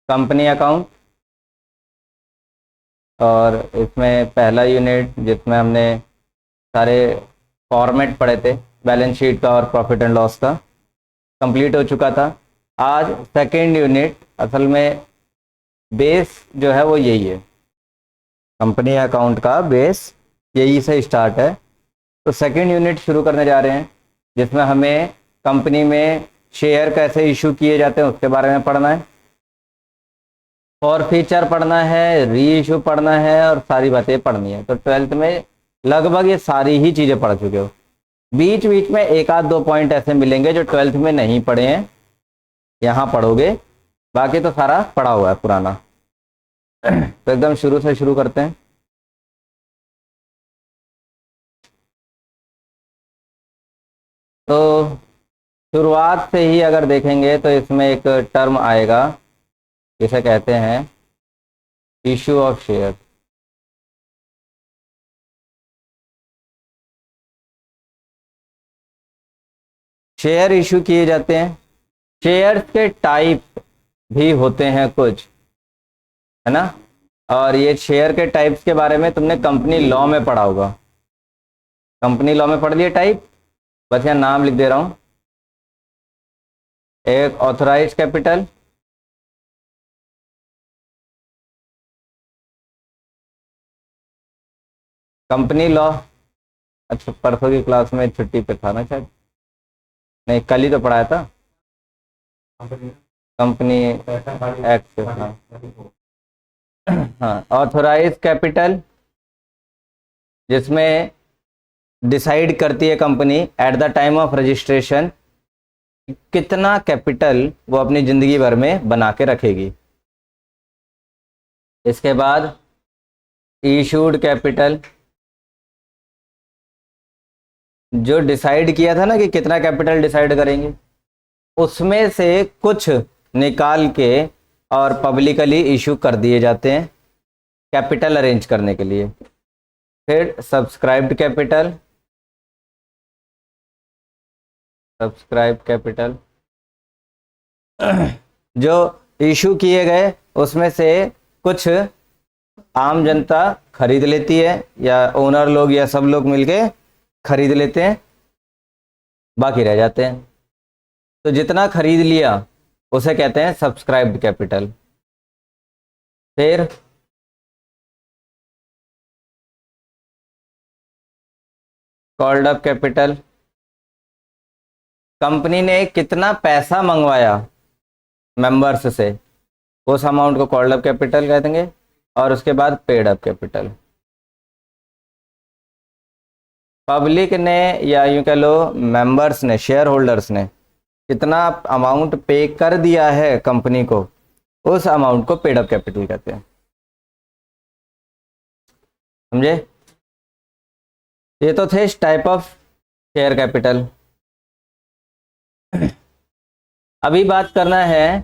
Company account, और इसमें पहला यूनिट जिसमें हमने सारे फॉर्मेट पढ़े थे बैलेंस शीट का और प्रॉफिट एंड लॉस का, कंप्लीट हो चुका था। आज सेकेंड यूनिट, असल में बेस जो है वो यही है, कंपनी अकाउंट का बेस यही से स्टार्ट है। तो सेकेंड यूनिट शुरू करने जा रहे हैं जिसमें हमें कंपनी में शेयर कैसे इशू किए जाते हैं उसके बारे में पढ़ना है, फॉर फीचर पढ़ना है, री इशू पढ़ना है और सारी बातें पढ़नी है। तो ट्वेल्थ में लगभग ये सारी ही चीज़ें पढ़ चुके हो। बीच बीच में एक आध दो पॉइंट ऐसे मिलेंगे जो ट्वेल्थ में नहीं पढ़े हैं, यहाँ पढ़ोगे, बाकी तो सारा पढ़ा हुआ है पुराना। तो एकदम शुरू से शुरू करते हैं। तो शुरुआत से ही अगर देखेंगे तो इसमें एक टर्म आएगा जिसे कहते हैं issue of share. Share issue किए जाते हैं, शेयर के टाइप भी होते हैं कुछ, है ना। और ये शेयर के टाइप्स के बारे में तुमने कंपनी लॉ में पढ़ा होगा, कंपनी लॉ में पढ़ लिए टाइप, बस यहाँ नाम लिख दे रहा हूं। एक ऑथराइज कैपिटल, कंपनी लॉ, अच्छा परसों की क्लास में छुट्टी पे था ना शायद, नहीं कल ही तो पढ़ाया था, कंपनी एक्ट। हाँ, ऑथराइज कैपिटल जिसमें डिसाइड करती है company at the time of registration कितना कैपिटल वो अपनी ज़िंदगी भर में बना के रखेगी। इसके बाद इशूड कैपिटल, जो डिसाइड किया था ना कि कितना कैपिटल डिसाइड करेंगे, उसमें से कुछ निकाल के और पब्लिकली इशू कर दिए जाते हैं कैपिटल अरेंज करने के लिए। फिर सब्सक्राइब्ड कैपिटल, सब्सक्राइब कैपिटल जो इशू किए गए उसमें से कुछ आम जनता खरीद लेती है या ओनर लोग या सब लोग मिलके खरीद लेते हैं, बाकी रह जाते हैं। तो जितना खरीद लिया उसे कहते हैं सब्सक्राइब्ड कैपिटल। फिर कॉल्ड अप कैपिटल, कंपनी ने कितना पैसा मंगवाया मेंबर्स से, उस अमाउंट को कॉल्ड अप कैपिटल कह देंगे। और उसके बाद पेड अप कैपिटल, पब्लिक ने या यूं कह लो मेंबर्स ने, शेयर होल्डर्स ने कितना अमाउंट पे कर दिया है कंपनी को, उस अमाउंट को पेड अप कैपिटल कहते हैं। समझे? ये तो थे टाइप ऑफ शेयर कैपिटल। अभी बात करना है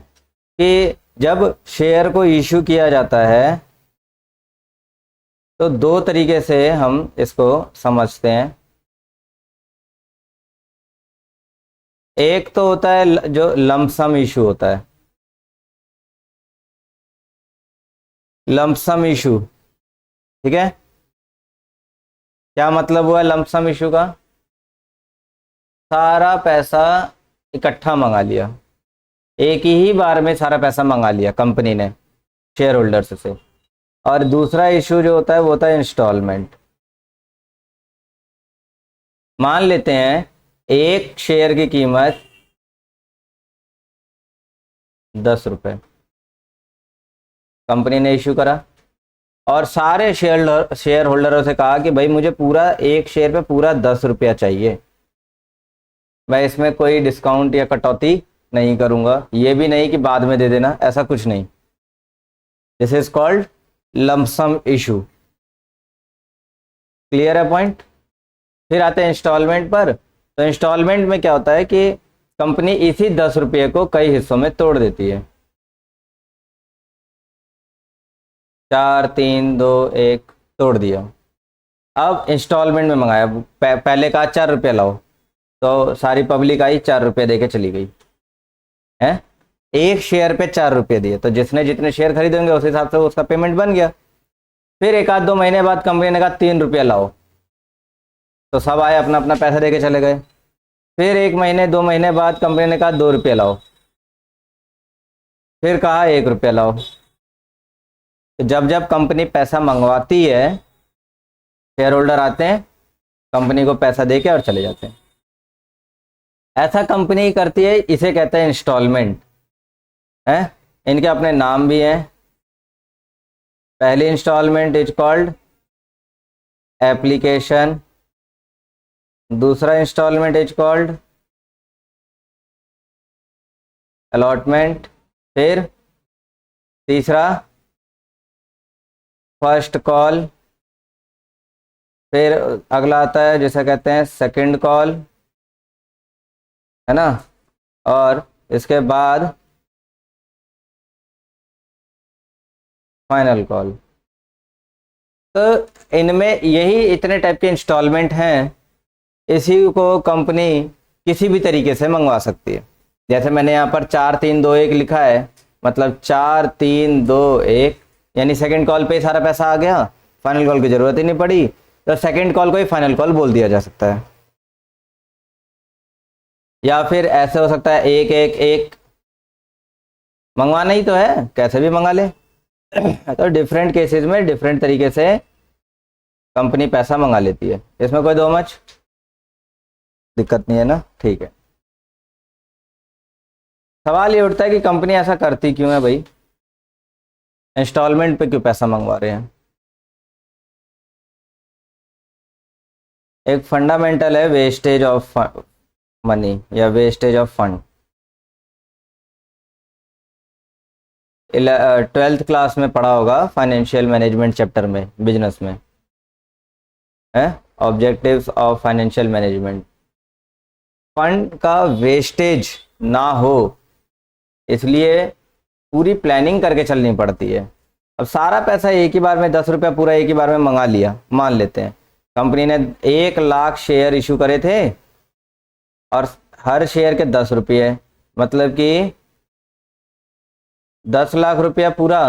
कि जब शेयर को इशू किया जाता है तो दो तरीके से हम इसको समझते हैं। एक तो होता है जो लमसम इशू होता है, लमसम इशू, ठीक है। क्या मतलब हुआ लमसम इशू का? सारा पैसा इकट्ठा मंगा लिया, एक ही बार में सारा पैसा मंगा लिया कंपनी ने शेयर होल्डर्स से। और दूसरा इशू जो होता है वो होता है इंस्टॉलमेंट। मान लेते हैं एक शेयर की कीमत 10 रुपये कंपनी ने इशू करा और सारे शेयर होल्डरों से कहा कि भाई मुझे पूरा एक शेयर पे पूरा 10 रुपया चाहिए, मैं इसमें कोई डिस्काउंट या कटौती नहीं करूंगा, ये भी नहीं कि बाद में दे देना, ऐसा कुछ नहीं। This is called lump sum issue. Clear है पॉइंट? फिर आते हैं इंस्टॉलमेंट पर। तो इंस्टॉलमेंट में क्या होता है कि कंपनी इसी 10 रुपये को कई हिस्सों में तोड़ देती है, 4 3 2 1 तोड़ दिया। अब इंस्टॉलमेंट में मंगाया, पहले कहा 4 रुपये लाओ, तो सारी पब्लिक आई 4 रुपये दे के चली गई है। एक शेयर पे 4 रुपये दिए, तो जिसने जितने शेयर खरीदेंगे उस हिसाब से उसका पेमेंट बन गया। फिर एक आध 2 महीने बाद कंपनी ने कहा 3 रुपया लाओ, तो सब आए अपना अपना पैसा दे के चले गए। फिर 1 महीने 2 महीने बाद कंपनी ने कहा 2 रुपये लाओ, फिर कहा 1 रुपया लाओ। तो जब जब कंपनी पैसा मंगवाती है, शेयर होल्डर आते हैं, कंपनी को पैसा दे के और चले जाते हैं। ऐसा कंपनी करती है, इसे कहते हैं इंस्टॉलमेंट है। इनके अपने नाम भी हैं। पहली इंस्टॉलमेंट इज कॉल्ड एप्लीकेशन, दूसरा इंस्टॉलमेंट इज कॉल्ड अलॉटमेंट, फिर तीसरा फर्स्ट कॉल, फिर अगला आता है जिसे कहते हैं सेकंड कॉल, है ना, और इसके बाद फाइनल कॉल। तो इनमें यही इतने टाइप के इंस्टॉलमेंट हैं। इसी को कंपनी किसी भी तरीके से मंगवा सकती है। जैसे मैंने यहाँ पर 4 3 2 1 लिखा है, मतलब 4 3 2 1, यानी सेकंड कॉल पे ही सारा पैसा आ गया, फाइनल कॉल की ज़रूरत ही नहीं पड़ी। तो सेकंड कॉल को ही फाइनल कॉल बोल दिया जा सकता है। या फिर ऐसे हो सकता है 1 1 1, मंगवाना ही तो है, कैसे भी मंगा ले। तो डिफरेंट केसेस में डिफरेंट तरीके से कंपनी पैसा मंगा लेती है। इसमें कोई दो मच दिक्कत नहीं है ना, ठीक है। सवाल ये उठता है कि कंपनी ऐसा करती क्यों है भाई, इंस्टॉलमेंट पे क्यों पैसा मंगवा रहे हैं। एक फंडामेंटल है वेस्टेज ऑफ मनी या wastage of fund. 12th class में पढ़ा होगा फाइनेंशियल मैनेजमेंट चैप्टर में, बिजनेस में है objectives of financial management. Fund का वेस्टेज ना हो, इसलिए पूरी प्लानिंग करके चलनी पड़ती है। अब सारा पैसा एक ही बार में 10 रुपया पूरा एक ही बार में मंगा लिया, मान लेते हैं कंपनी ने 1 लाख शेयर इशू करे थे और हर शेयर के 10 रुपये, मतलब कि 10 लाख रुपया पूरा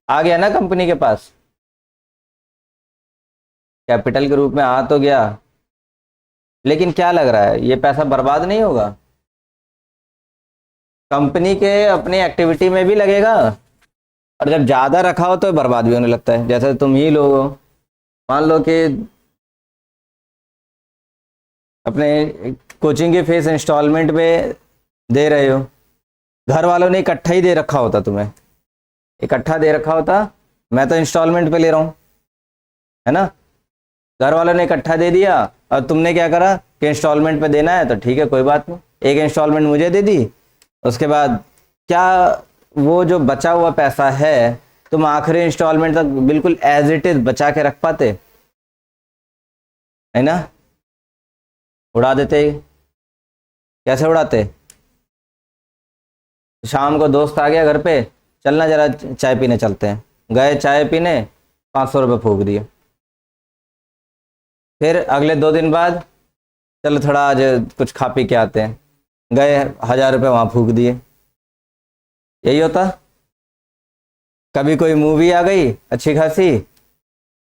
आ गया ना कंपनी के पास, कैपिटल के रूप में आ तो गया। लेकिन क्या लग रहा है, ये पैसा बर्बाद नहीं होगा? कंपनी के अपनी एक्टिविटी में भी लगेगा, और जब ज़्यादा रखा हो तो बर्बाद भी होने लगता है। जैसे तुम ही लोग हो, मान लो कि अपने कोचिंग की फीस इंस्टॉलमेंट में दे रहे हो, घर वालों ने इकट्ठा ही दे रखा होता, तुम्हें इकट्ठा दे रखा होता, मैं तो इंस्टॉलमेंट पे ले रहा हूँ, है ना। घर वालों ने इकट्ठा दे दिया और तुमने क्या करा कि इंस्टॉलमेंट पे देना है तो ठीक है कोई बात नहीं, एक इंस्टॉलमेंट मुझे दे दी। उसके बाद क्या वो जो बचा हुआ पैसा है तुम आखिरी इंस्टॉलमेंट तक बिल्कुल एज इट इज बचा के रख पाते, है ना? उड़ा देते। कैसे उड़ाते? शाम को दोस्त आ गया घर पे, चलना जरा चाय पीने चलते हैं, गए चाय पीने, 500 रुपये फूक दिए। फिर अगले 2 दिन बाद चलो थोड़ा आज कुछ खा पी के आते हैं, गए 1000 रुपये वहाँ फूक दिए। यही होता। कभी कोई मूवी आ गई अच्छी खासी,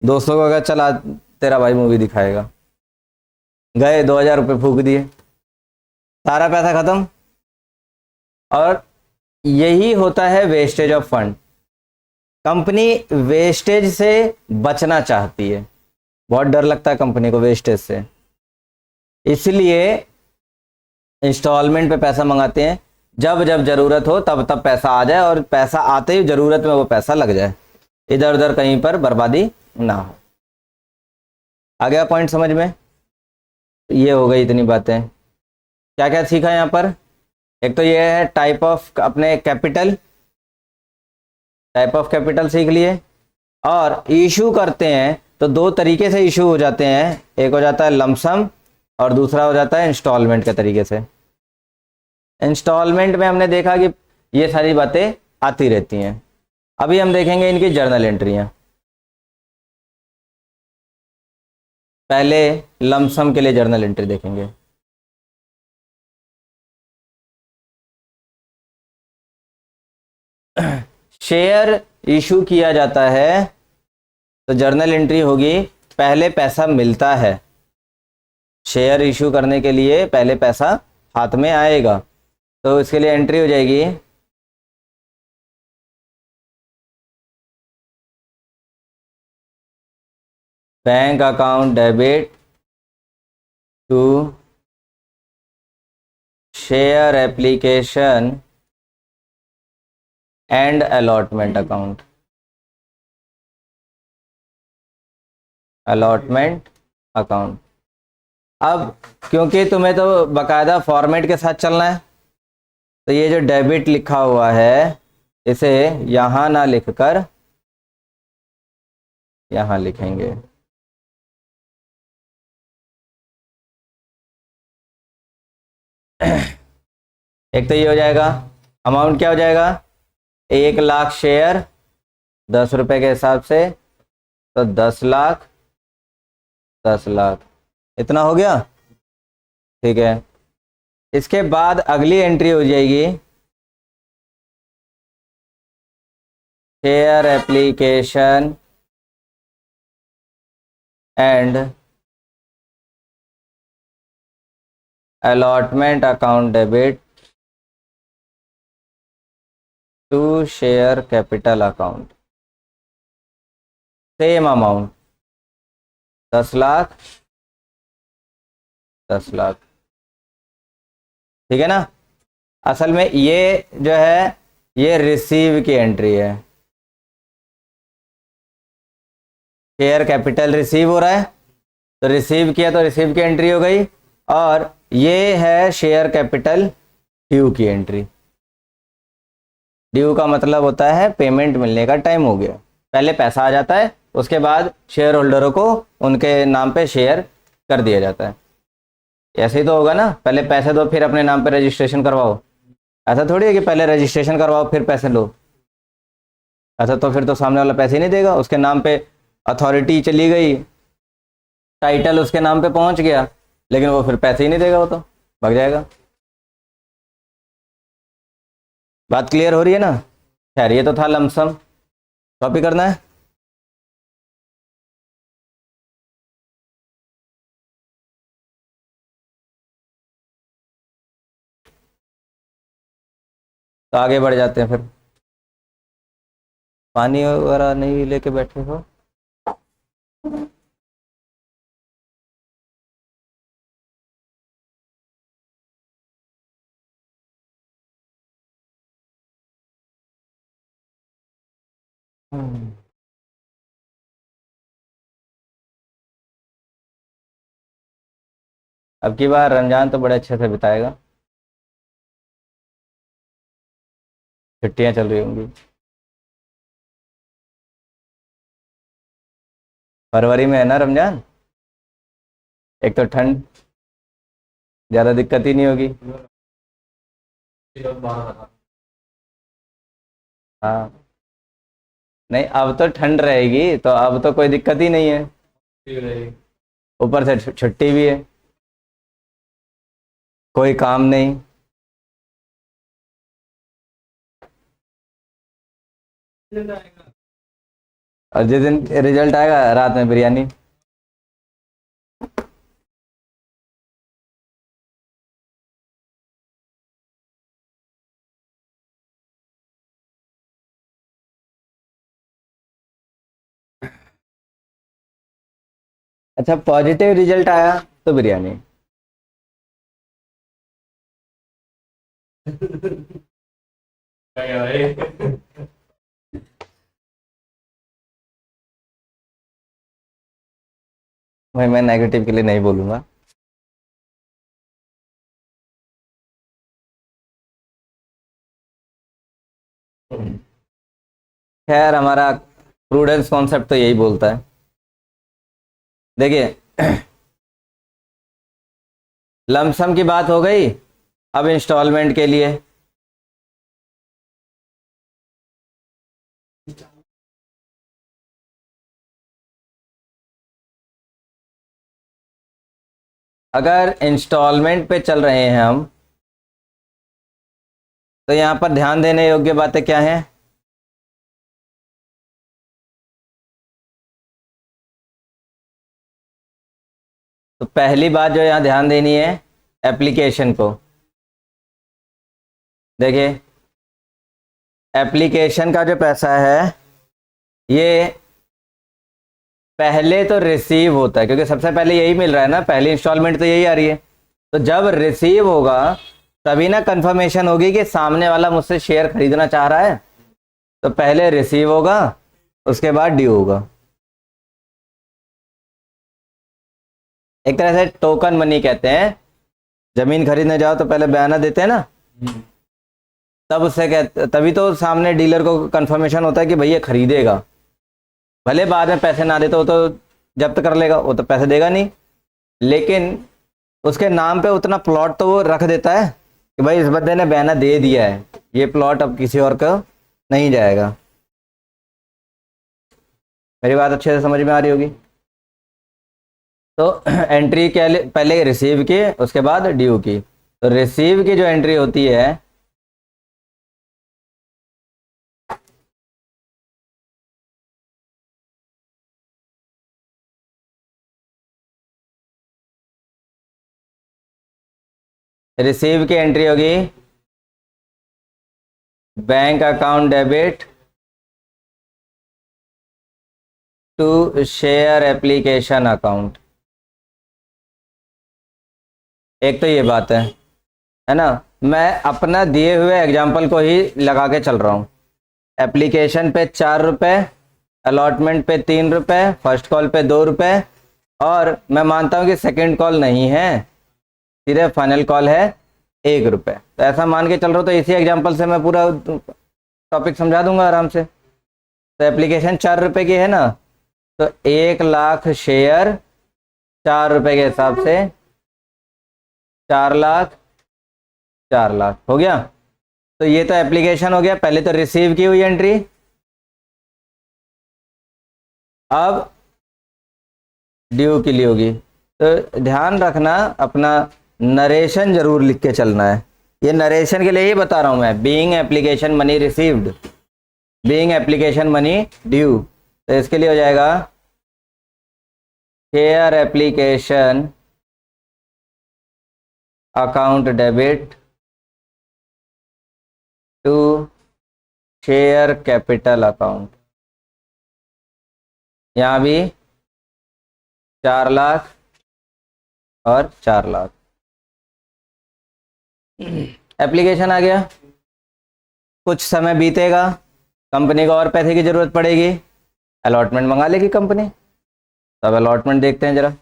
दोस्तों को अगर चला तेरा भाई मूवी दिखाएगा, गए 2000 रुपये फूक दिए, सारा पैसा खत्म। और यही होता है wastage of fund. Company wastage से बचना चाहती है, बहुत डर लगता है कंपनी को वेस्टेज से, इसलिए इंस्टॉलमेंट पे पैसा मंगाते हैं। जब जब जरूरत हो तब तब पैसा आ जाए, और पैसा आते ही जरूरत में वो पैसा लग जाए, इधर उधर कहीं पर बर्बादी ना हो। आ गया पॉइंट समझ में? ये हो गई इतनी बातें। क्या क्या सीखा यहाँ पर? एक तो ये है टाइप ऑफ अपने कैपिटल, टाइप ऑफ कैपिटल सीख लिए। और इशू करते हैं तो 2 तरीके से इशू हो जाते हैं, एक हो जाता है लमसम और दूसरा हो जाता है इंस्टॉलमेंट के तरीके से। इंस्टॉलमेंट में हमने देखा कि ये सारी बातें आती रहती हैं। अभी हम देखेंगे इनकी जर्नल एंट्रियां। पहले लमसम के लिए जर्नल एंट्री देखेंगे। शेयर इशू किया जाता है तो जर्नल एंट्री होगी पहले पैसा मिलता है। शेयर इशू करने के लिए पहले पैसा हाथ में आएगा, तो इसके लिए एंट्री हो जाएगी bank account debit to share application and allotment account. Allotment account. अब क्योंकि तुम्हें तो बकायदा फॉर्मेट के साथ चलना है, तो ये जो डेबिट लिखा हुआ है इसे यहां ना लिखकर यहां लिखेंगे। एक तो ये हो जाएगा, अमाउंट क्या हो जाएगा, 1,00,000 शेयर 10 रुपए के हिसाब से, तो 10 लाख 10 लाख इतना हो गया। ठीक है, इसके बाद अगली एंट्री हो जाएगी share application and allotment account debit to share capital account. Same amount 10 lakh 10 lakh. ठीक है ना। असल में ये जो है ये रिसीव की एंट्री है। शेयर कैपिटल रिसीव हो रहा है, तो रिसीव किया तो रिसीव की एंट्री हो गई, और ये है शेयर कैपिटल ड्यू की एंट्री। ड्यू का मतलब होता है पेमेंट मिलने का टाइम हो गया। पहले पैसा आ जाता है, उसके बाद शेयर होल्डरों को उनके नाम पे शेयर कर दिया जाता है। ऐसे ही तो होगा ना, पहले पैसे दो फिर अपने नाम पे रजिस्ट्रेशन करवाओ। ऐसा थोड़ी है कि पहले रजिस्ट्रेशन करवाओ फिर पैसे लो। ऐसा तो फिर तो सामने वाला पैसे ही नहीं देगा। उसके नाम पे अथॉरिटी चली गई, टाइटल उसके नाम पे पहुंच गया, लेकिन वो फिर पैसे ही नहीं देगा, वो तो भाग जाएगा। बात क्लियर हो रही है ना। खैर ये तो था लमसम, कॉपी करना है। तो आगे बढ़ जाते हैं फिर। पानी वगैरह नहीं लेके बैठे हो? अब की बार रमजान तो बड़े अच्छे से बिताएगा, छुट्टियां चल रही होंगी। फरवरी में है ना रमजान, एक तो ठंड, ज़्यादा दिक्कत ही नहीं होगी। हाँ नहीं, अब तो ठंड रहेगी तो अब तो कोई दिक्कत ही नहीं है। ऊपर से छुट्टी भी है, कोई काम नहीं। और जिस दिन रिजल्ट आएगा रात में बिरयानी। अच्छा, पॉजिटिव रिजल्ट आया तो बिरयानी। भाई मैं नेगेटिव के लिए नहीं बोलूंगा। खैर हमारा प्रूडेंस कॉन्सेप्ट तो यही बोलता है। देखिए लमसम की बात हो गई, अब इंस्टॉलमेंट के लिए। अगर इंस्टॉलमेंट पे चल रहे हैं हम, तो यहाँ पर ध्यान देने योग्य बातें क्या हैं। तो पहली बात जो यहाँ ध्यान देनी है, एप्लीकेशन को देखिए। एप्लीकेशन का जो पैसा है ये पहले तो रिसीव होता है, क्योंकि सबसे पहले यही मिल रहा है ना, पहली इंस्टॉलमेंट तो यही आ रही है। तो जब रिसीव होगा तभी ना कंफर्मेशन होगी कि सामने वाला मुझसे शेयर खरीदना चाह रहा है। तो पहले रिसीव होगा, उसके बाद ड्यू होगा। एक तरह से टोकन मनी कहते हैं। जमीन खरीदने जाओ तो पहले बयाना देते हैं ना, तब उससे कहते, तभी तो सामने डीलर को कंफर्मेशन होता है कि भैया खरीदेगा। भले बाद में पैसे ना दे तो वो तो जब्त कर लेगा, वो तो पैसे देगा नहीं, लेकिन उसके नाम पे उतना प्लॉट तो वो रख देता है कि भाई इस बंदे ने बयाना दे दिया है, ये प्लॉट अब किसी और को नहीं जाएगा। मेरी बात अच्छे से समझ में आ रही होगी। तो एंट्री क्या, पहले रिसीव की, उसके बाद ड्यू की। तो रिसीव की जो एंट्री होती है, रिसीव की एंट्री होगी bank account debit to share application account. एक तो ये बात है ना। मैं अपना दिए हुए एग्जाम्पल को ही लगा के चल रहा हूँ। एप्लीकेशन पे 4 रुपये, अलॉटमेंट पे 3 रुपये, फर्स्ट कॉल पे 2 रुपये, और मैं मानता हूँ कि सेकंड कॉल नहीं है, सीधे फाइनल कॉल है 1 रुपये। तो ऐसा मान के चल रहा हूँ, तो इसी एग्जाम्पल से मैं पूरा टॉपिक समझा दूंगा आराम से। तो एप्लीकेशन 4 रुपये की है ना, तो 1 लाख शेयर 4 रुपये के हिसाब से 4 लाख 4 लाख हो गया। तो ये तो एप्लीकेशन हो गया, पहले तो रिसीव की हुई एंट्री। अब ड्यू के लिए होगी। तो ध्यान रखना, अपना नरेशन जरूर लिख के चलना है। ये नरेशन के लिए ही बता रहा हूं मैं। Being application money received, being application money due. तो इसके लिए हो जाएगा share application account debit to share capital account. यहाँ भी 4 लाख और 4 लाख एप्लीकेशन आ गया। कुछ समय बीतेगा, कंपनी को और पैसे की जरूरत पड़ेगी, अलॉटमेंट मंगा लेगी कंपनी। तब अलॉटमेंट देखते हैं जरा।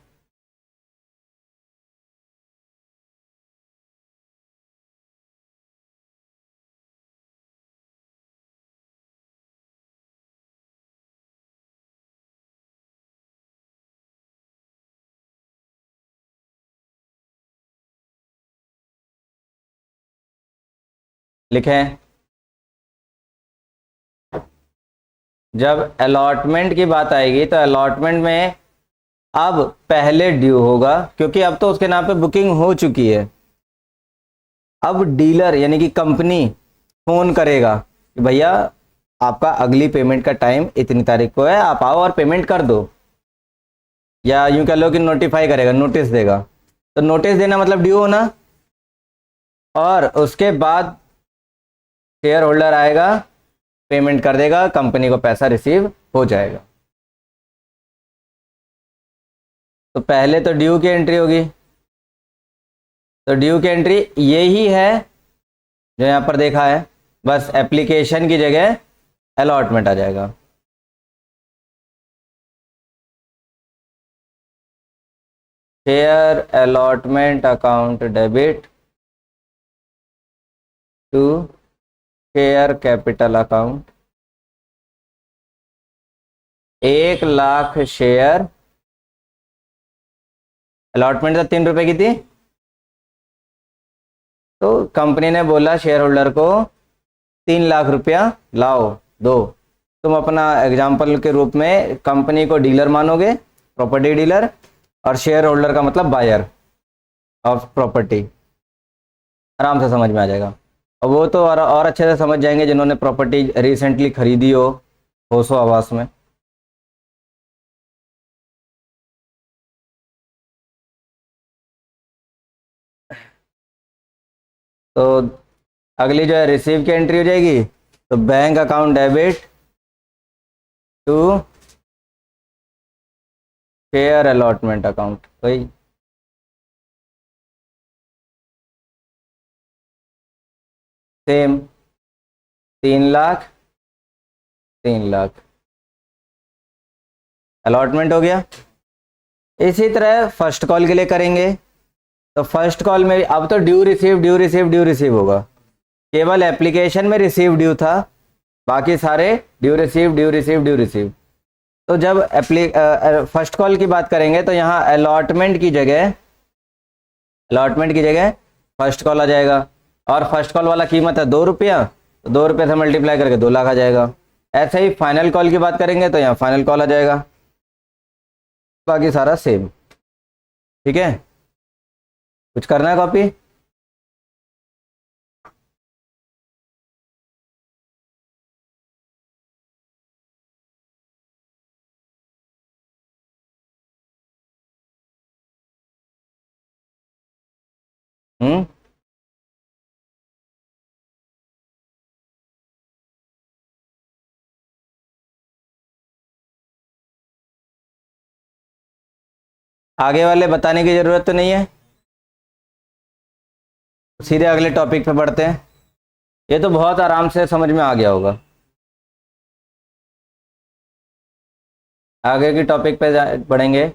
लिखें, जब अलॉटमेंट की बात आएगी तो अलॉटमेंट में अब पहले ड्यू होगा, क्योंकि अब तो उसके नाम पे बुकिंग हो चुकी है। अब डीलर यानी कि कंपनी फोन करेगा कि भैया आपका अगली पेमेंट का टाइम इतनी तारीख को है, आप आओ और पेमेंट कर दो। या यूं कह लो कि नोटिफाई करेगा, नोटिस देगा। तो नोटिस देना मतलब ड्यू होना। और उसके बाद शेयर होल्डर आएगा, पेमेंट कर देगा, कंपनी को पैसा रिसीव हो जाएगा। तो पहले तो ड्यू की एंट्री होगी। तो ड्यू की एंट्री यही है जो यहां पर देखा है, बस एप्लीकेशन की जगह अलॉटमेंट आ जाएगा। Share allotment account debit to share capital account. 1 lakh share, allotment तो 3 रुपए की थी। तो कंपनी ने बोला शेयर होल्डर को 3 लाख रुपया लाओ दो। तुम अपना एग्जाम्पल के रूप में कंपनी को डीलर मानोगे, प्रॉपर्टी डीलर, और शेयर होल्डर का मतलब बायर ऑफ प्रॉपर्टी। आराम से समझ में आ जाएगा। और वो तो और अच्छे से समझ जाएंगे जिन्होंने प्रॉपर्टी रिसेंटली खरीदी हो होशो आवास में। तो अगली जो है रिसीव की एंट्री हो जाएगी, तो bank account debit to share allotment account, वही सेम 3 लाख 3 लाख अलॉटमेंट हो गया। इसी तरह फर्स्ट कॉल के लिए करेंगे, तो फर्स्ट कॉल में अब तो ड्यू रिसीव होगा, केवल एप्लीकेशन में रिसीव ड्यू था, बाकी सारे ड्यू रिसीव। तो जब फर्स्ट कॉल की बात करेंगे तो यहाँ अलॉटमेंट की जगह फर्स्ट कॉल आ जाएगा, और फर्स्ट कॉल वाला कीमत है 2 रुपया, तो 2 रुपये से मल्टीप्लाई करके 2 लाख आ जाएगा। ऐसे ही फाइनल कॉल की बात करेंगे तो यहाँ फाइनल कॉल आ जाएगा, बाकी सारा सेम। ठीक है, कुछ करना है कॉपी? आगे वाले बताने की ज़रूरत तो नहीं है, सीधे अगले टॉपिक पे बढ़ते हैं। ये तो बहुत आराम से समझ में आ गया होगा। आगे की टॉपिक पे बढ़ेंगे।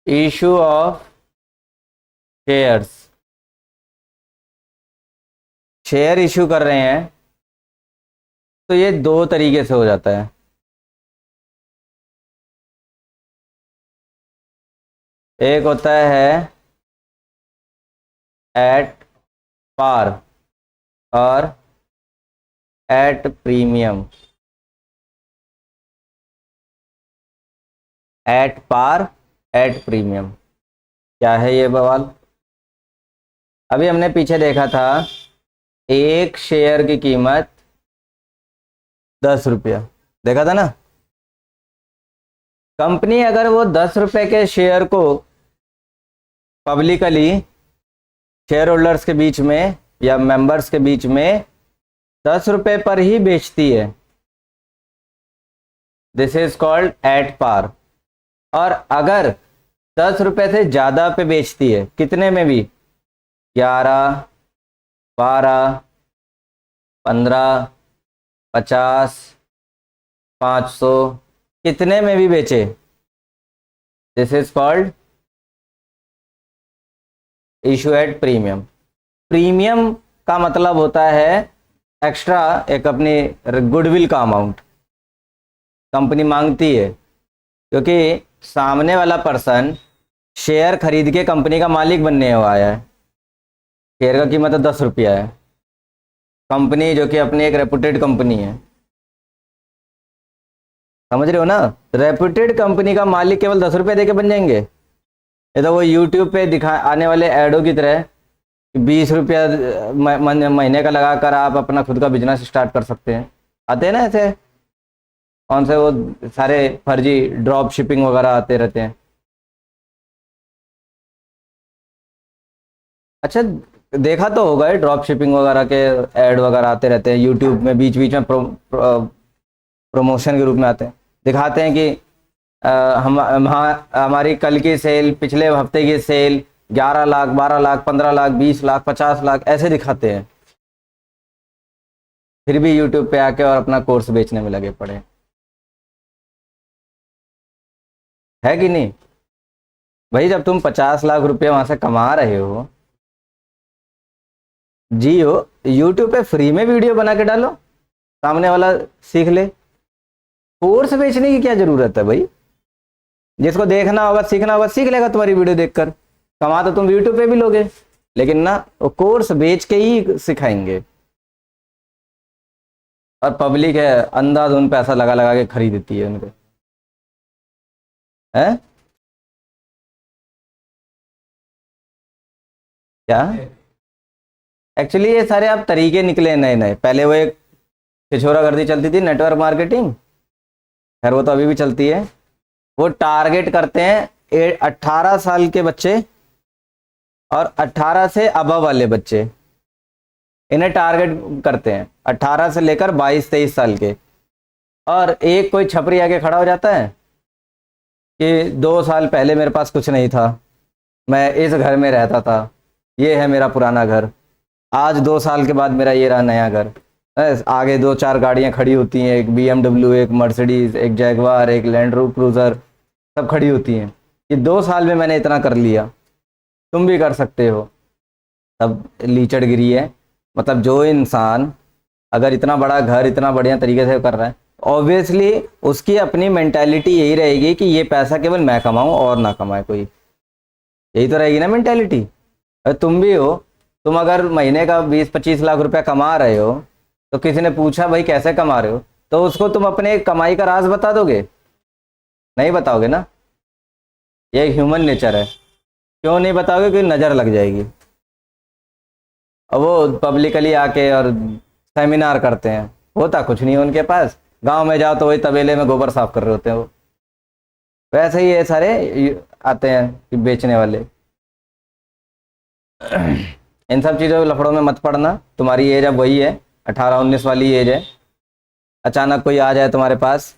Issue of shares, share issue कर रहे हैं तो ये 2 तरीके से हो जाता है। एक होता है एट पार और at premium. At par at premium क्या है ये बवाल? अभी हमने पीछे देखा था, एक शेयर की कीमत 10 रुपया, देखा था ना। कंपनी अगर वो 10 रुपये के शेयर को पब्लिकली शेयर होल्डर्स के बीच में या मेंबर्स के बीच में 10 रुपये पर ही बेचती है, this is called at par. और अगर 10 रुपये से ज़्यादा पे बेचती है, कितने में भी, 11, 12, 15, 50, 500, कितने में भी बेचे, this is called issue at premium. Premium का मतलब होता है एक्स्ट्रा, एक अपनी गुडविल का अमाउंट कंपनी मांगती है, क्योंकि सामने वाला पर्सन शेयर खरीद के कंपनी का मालिक बनने आया है। शेयर का कीमत 10 रुपया है, कंपनी जो कि अपनी एक रेपुटेड कंपनी है, समझ रहे हो ना। रेपुटेड कंपनी का मालिक केवल 10 रुपये दे के बन जाएंगे? ये तो वो यूट्यूब पे दिखा आने वाले एडों की तरह 20 रुपया महीने का लगा कर आप अपना खुद का बिजनेस स्टार्ट कर सकते हैं, आते हैं ना ऐसे, कौन से वो सारे फर्जी ड्रॉप शिपिंग वगैरह आते रहते हैं। अच्छा, देखा तो होगा, ड्रॉप शिपिंग वगैरह के ऐड वगैरह आते रहते हैं यूट्यूब में, बीच बीच में प्रमोशन के रूप में आते हैं, दिखाते हैं कि हमारी कल की सेल, पिछले हफ्ते की सेल 11 लाख, 12 लाख, 15 लाख, 20 लाख, 50 लाख ऐसे दिखाते हैं, फिर भी यूट्यूब पे आके और अपना कोर्स बेचने में लगे पड़े, है कि नहीं भाई? जब तुम 50 लाख रुपए वहां से कमा रहे हो, जियो, यूट्यूब पे फ्री में वीडियो बना के डालो, सामने वाला सीख ले। कोर्स बेचने की क्या जरूरत है भाई? जिसको देखना होगा, सीखना होगा, सीख लेगा तुम्हारी वीडियो देखकर। कमा तो तुम यूट्यूब पे भी लोगे, लेकिन ना वो कोर्स बेच के ही सिखाएंगे, और पब्लिक है अंधाधुंध पैसा लगा लगा के खरीदती है उनके, है क्या? एक्चुअली ये सारे आप तरीके निकले नए नए। पहले वो एक छिछोरा गर्दी चलती थी, नेटवर्क मार्केटिंग, खैर वो तो अभी भी चलती है, वो टारगेट करते हैं 18 साल के बच्चे और 18 से अबव वाले बच्चे, इन्हें टारगेट करते हैं 18 से लेकर 22-23 साल के। और एक कोई छपरी आके खड़ा हो जाता है कि 2 साल पहले मेरे पास कुछ नहीं था, मैं इस घर में रहता था, ये है मेरा पुराना घर, आज 2 साल के बाद मेरा ये रहा नया घर। आगे 2-4 गाड़ियां खड़ी होती हैं, एक BMW, एक मर्सिडीज, एक जैगवार, एक लैंड क्रूजर, सब खड़ी होती हैं कि 2 साल में मैंने इतना कर लिया, तुम भी कर सकते हो। तब लीचड़गिरी है। मतलब जो इंसान अगर इतना बड़ा घर इतना बढ़िया तरीके से कर रहा है, ऑब्वियसली उसकी अपनी मेंटालिटी यही रहेगी कि ये पैसा केवल मैं कमाऊं और ना कमाए कोई, यही तो रहेगी ना मेंटालिटी। तुम भी हो, तुम अगर महीने का 20-25 लाख रुपया कमा रहे हो, तो किसी ने पूछा भाई कैसे कमा रहे हो, तो उसको तुम अपने कमाई का राज बता दोगे? नहीं बताओगे ना। ये ह्यूमन नेचर है। क्यों नहीं बताओगे? क्योंकि नज़र लग जाएगी। अब वो पब्लिकली आके और सेमिनार करते हैं, होता कुछ नहीं है उनके पास। गांव में जाओ तो वही तबेले में गोबर साफ कर रहे होते हैं वो। वैसे ही ये सारे आते हैं कि बेचने वाले। इन सब चीज़ों के लफड़ों में मत पड़ना। तुम्हारी एज अब वही है, 18-19 वाली एज है। अचानक कोई आ जाए तुम्हारे पास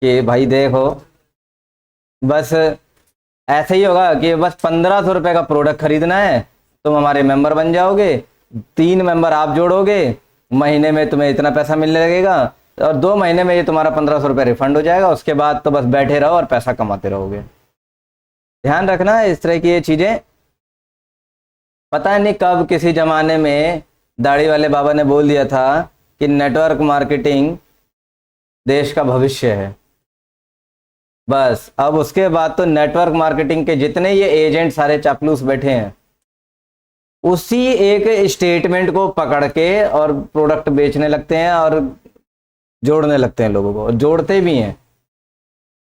कि भाई देखो, बस ऐसे ही होगा कि बस 1500 रुपये का प्रोडक्ट खरीदना है, तुम हमारे मेंबर बन जाओगे, 3 मेंबर आप जोड़ोगे, महीने में तुम्हें इतना पैसा मिलने लगेगा और 2 महीने में ये तुम्हारा 1500 रुपये रिफंड हो जाएगा। उसके बाद तो बस बैठे रहो और पैसा कमाते रहोगे। ध्यान रखना इस तरह की ये चीज़ें। पता नहीं कब किसी ज़माने में दाढ़ी वाले बाबा ने बोल दिया था कि नेटवर्क मार्केटिंग देश का भविष्य है। बस अब उसके बाद तो नेटवर्क मार्केटिंग के जितने ये एजेंट सारे चापलूस बैठे हैं, उसी एक स्टेटमेंट को पकड़ के और प्रोडक्ट बेचने लगते हैं और जोड़ने लगते हैं लोगों को, और जोड़ते भी हैं।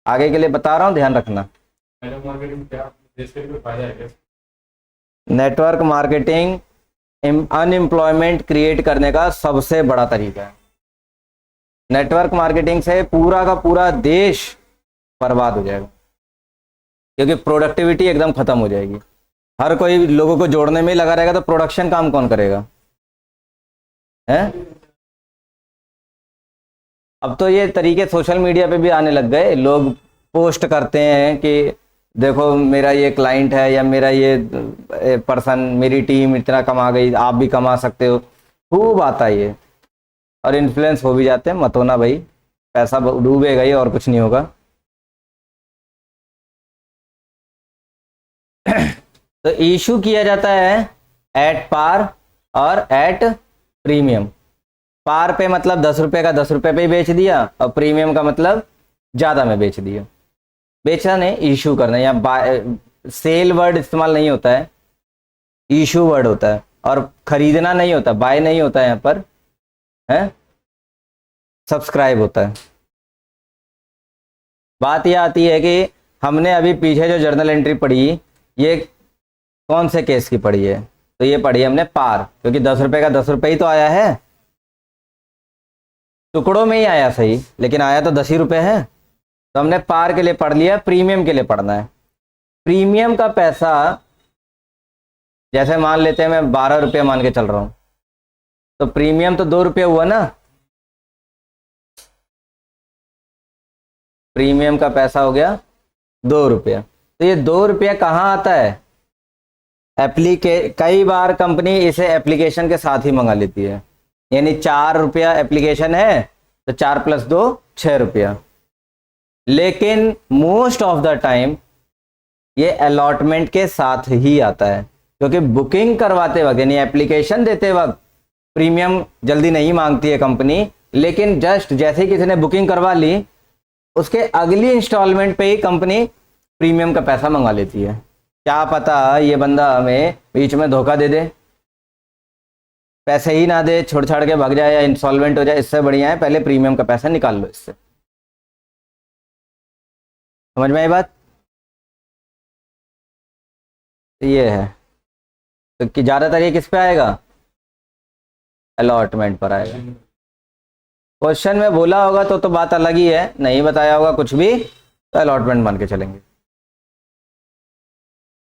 आगे के लिए बता रहा हूँ, ध्यान रखना। नेटवर्क मार्केटिंग अनएम्प्लॉयमेंट क्रिएट करने का सबसे बड़ा तरीका है। नेटवर्क मार्केटिंग से पूरा का पूरा देश बर्बाद हो जाएगा, क्योंकि प्रोडक्टिविटी एकदम खत्म हो जाएगी। हर कोई लोगों को जोड़ने में ही लगा रहेगा, तो प्रोडक्शन काम कौन करेगा? हैं? अब तो ये तरीके सोशल मीडिया पे भी आने लग गए। लोग पोस्ट करते हैं कि देखो मेरा ये क्लाइंट है या मेरा ये पर्सन, मेरी टीम इतना कमा गई, आप भी कमा सकते हो। खूब आता है ये, और इन्फ्लुएंस हो भी जाते हैं। मत होना भाई, पैसा डूबेगा ही और कुछ नहीं होगा। तो इशू किया जाता है एट पार और एट प्रीमियम। पार पे मतलब 10 रुपये का 10 रुपये पे ही बेच दिया, और प्रीमियम का मतलब ज़्यादा में बेच दिया। बेचना नहीं, इशू करना। या सेल वर्ड इस्तेमाल नहीं होता है, इशू वर्ड होता है। और खरीदना नहीं होता, बाय नहीं होता है यहाँ पर, है सब्सक्राइब होता है। बात यह आती है कि हमने अभी पीछे जो जर्नल एंट्री पढ़ी, ये कौन से केस की पढ़ी है? तो ये पढ़ी हमने पार, क्योंकि 10 रुपये का 10 रुपये ही तो आया है। टुकड़ों में ही आया सही, लेकिन आया तो 10 ही रुपये है। तो हमने पार के लिए पढ़ लिया, प्रीमियम के लिए पढ़ना है। प्रीमियम का पैसा, जैसे मान लेते हैं मैं 12 रुपये मान के चल रहा हूं, तो प्रीमियम तो 2 रुपये हुआ ना। प्रीमियम का पैसा हो गया 2 रुपया। तो ये 2 रुपया कहाँ आता है? कई बार कंपनी इसे एप्लीकेशन के साथ ही मंगा लेती है। यानी 4 रुपया एप्लीकेशन है तो 4 + 2 6 रुपया। लेकिन मोस्ट ऑफ द टाइम ये अलॉटमेंट के साथ ही आता है, क्योंकि बुकिंग करवाते वक्त यानी एप्लीकेशन देते वक्त प्रीमियम जल्दी नहीं मांगती है कंपनी। लेकिन जस्ट जैसे ही किसी ने बुकिंग करवा ली, उसके अगली इंस्टॉलमेंट पे ही कंपनी प्रीमियम का पैसा मंगा लेती है। क्या पता ये बंदा हमें बीच में धोखा दे दे, पैसे ही ना दे, छोड़ छाड़ के भाग जाए या इंस्टॉलमेंट हो जाए। इससे बढ़िया है पहले प्रीमियम का पैसा निकाल लो इससे। समझ में आई बात? ये है तो कि ज़्यादातर ये किस पे आएगा? अलॉटमेंट पर आएगा। क्वेश्चन में बोला होगा तो बात अलग ही है, नहीं बताया होगा कुछ भी तो अलॉटमेंट मान के चलेंगे।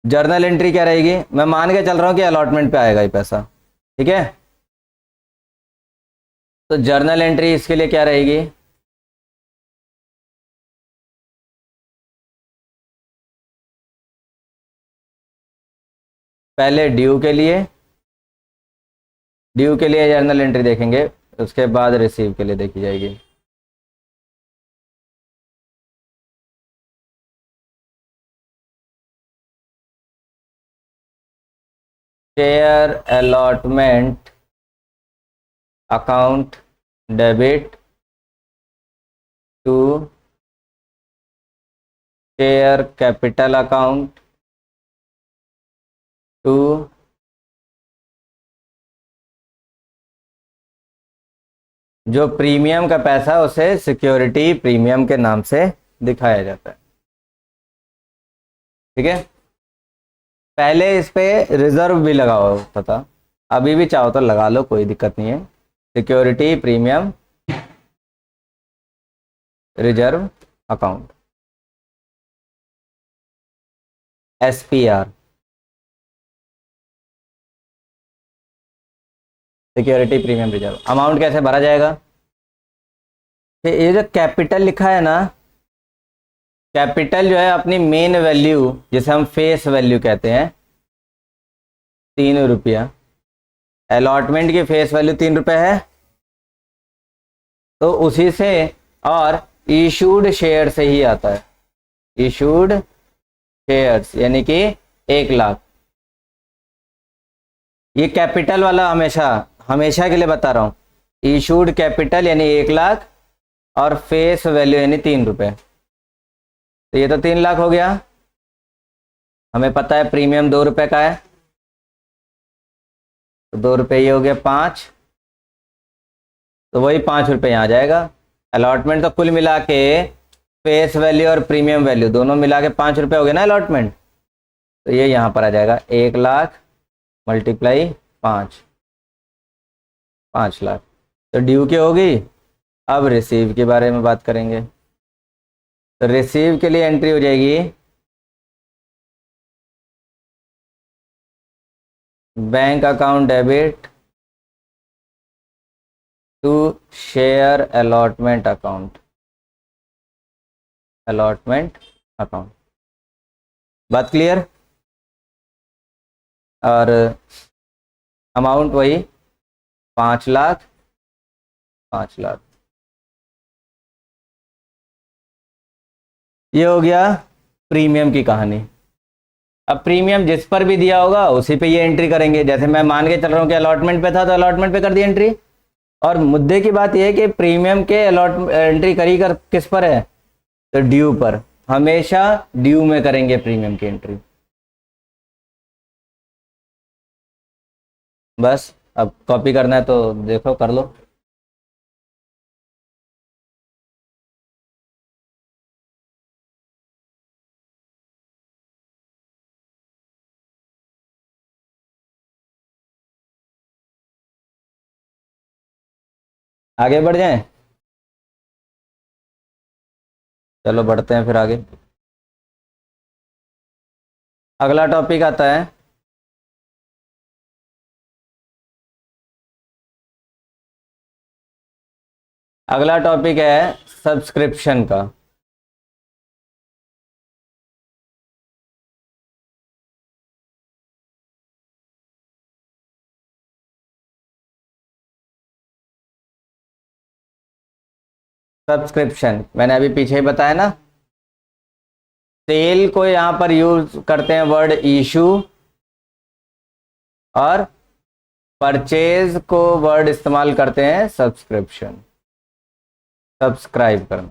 जर्नल एंट्री क्या रहेगी, मैं मान के चल रहा हूं कि अलॉटमेंट पे आएगा ये पैसा, ठीक है। तो जर्नल एंट्री इसके लिए क्या रहेगी, पहले ड्यू के लिए जर्नल एंट्री देखेंगे, उसके बाद रिसीव के लिए देखी जाएगी। Share allotment account debit to share capital account to जो प्रीमियम का पैसा उसे सिक्योरिटी प्रीमियम के नाम से दिखाया जाता है, ठीक है। पहले इस पे रिजर्व भी लगा होता था, अभी भी चाहो तो लगा लो, कोई दिक्कत नहीं है। Security premium reserve account, SPR, security premium reserve. Amount कैसे भरा जाएगा, कि ये जो कैपिटल लिखा है ना, कैपिटल जो है अपनी मेन वैल्यू जिसे हम फेस वैल्यू कहते हैं, 3 रुपया। अलॉटमेंट की फेस वैल्यू 3 रुपये है, तो उसी से और इशूड शेयर से ही आता है। इशूड शेयर्स यानी कि 1 लाख। ये कैपिटल वाला हमेशा के लिए बता रहा हूं, इशूड कैपिटल यानी 1 लाख और फेस वैल्यू यानी 3 रुपये। तो ये तो 3 लाख हो गया। हमें पता है प्रीमियम 2 रुपये का है, तो 2 रुपये ये हो गया 5, तो वही 5 रुपये यहाँ आ जाएगा। अलॉटमेंट तो कुल मिला के फेस वैल्यू और प्रीमियम वैल्यू दोनों मिला के 5 रुपये हो गए ना अलॉटमेंट, तो ये यहाँ पर आ जाएगा 1 लाख मल्टीप्लाई 5 लाख। तो ड्यू की होगी। अब रिसीव के बारे में बात करेंगे। तो रिसीव के लिए एंट्री हो जाएगी bank account debit to share allotment account, बात क्लियर। और अमाउंट वही 5 लाख। ये हो गया प्रीमियम की कहानी। अब प्रीमियम जिस पर भी दिया होगा उसी पे ये एंट्री करेंगे। जैसे मैं मान के चल रहा हूँ कि अलॉटमेंट पे था तो अलॉटमेंट पे कर दी एंट्री। और मुद्दे की बात यह है कि प्रीमियम के एंट्री करी कर किस पर है, तो ड्यू पर। हमेशा ड्यू में करेंगे प्रीमियम की एंट्री। बस अब कॉपी करना है तो देखो कर लो। आगे बढ़ जाएं, चलो बढ़ते हैं फिर आगे। अगला टॉपिक आता है सब्सक्रिप्शन का। सब्सक्रिप्शन मैंने अभी पीछे ही बताया ना। सेल को यहां पर यूज करते हैं वर्ड इशू, और परचेज को वर्ड इस्तेमाल करते हैं सब्सक्रिप्शन, सब्सक्राइब करना।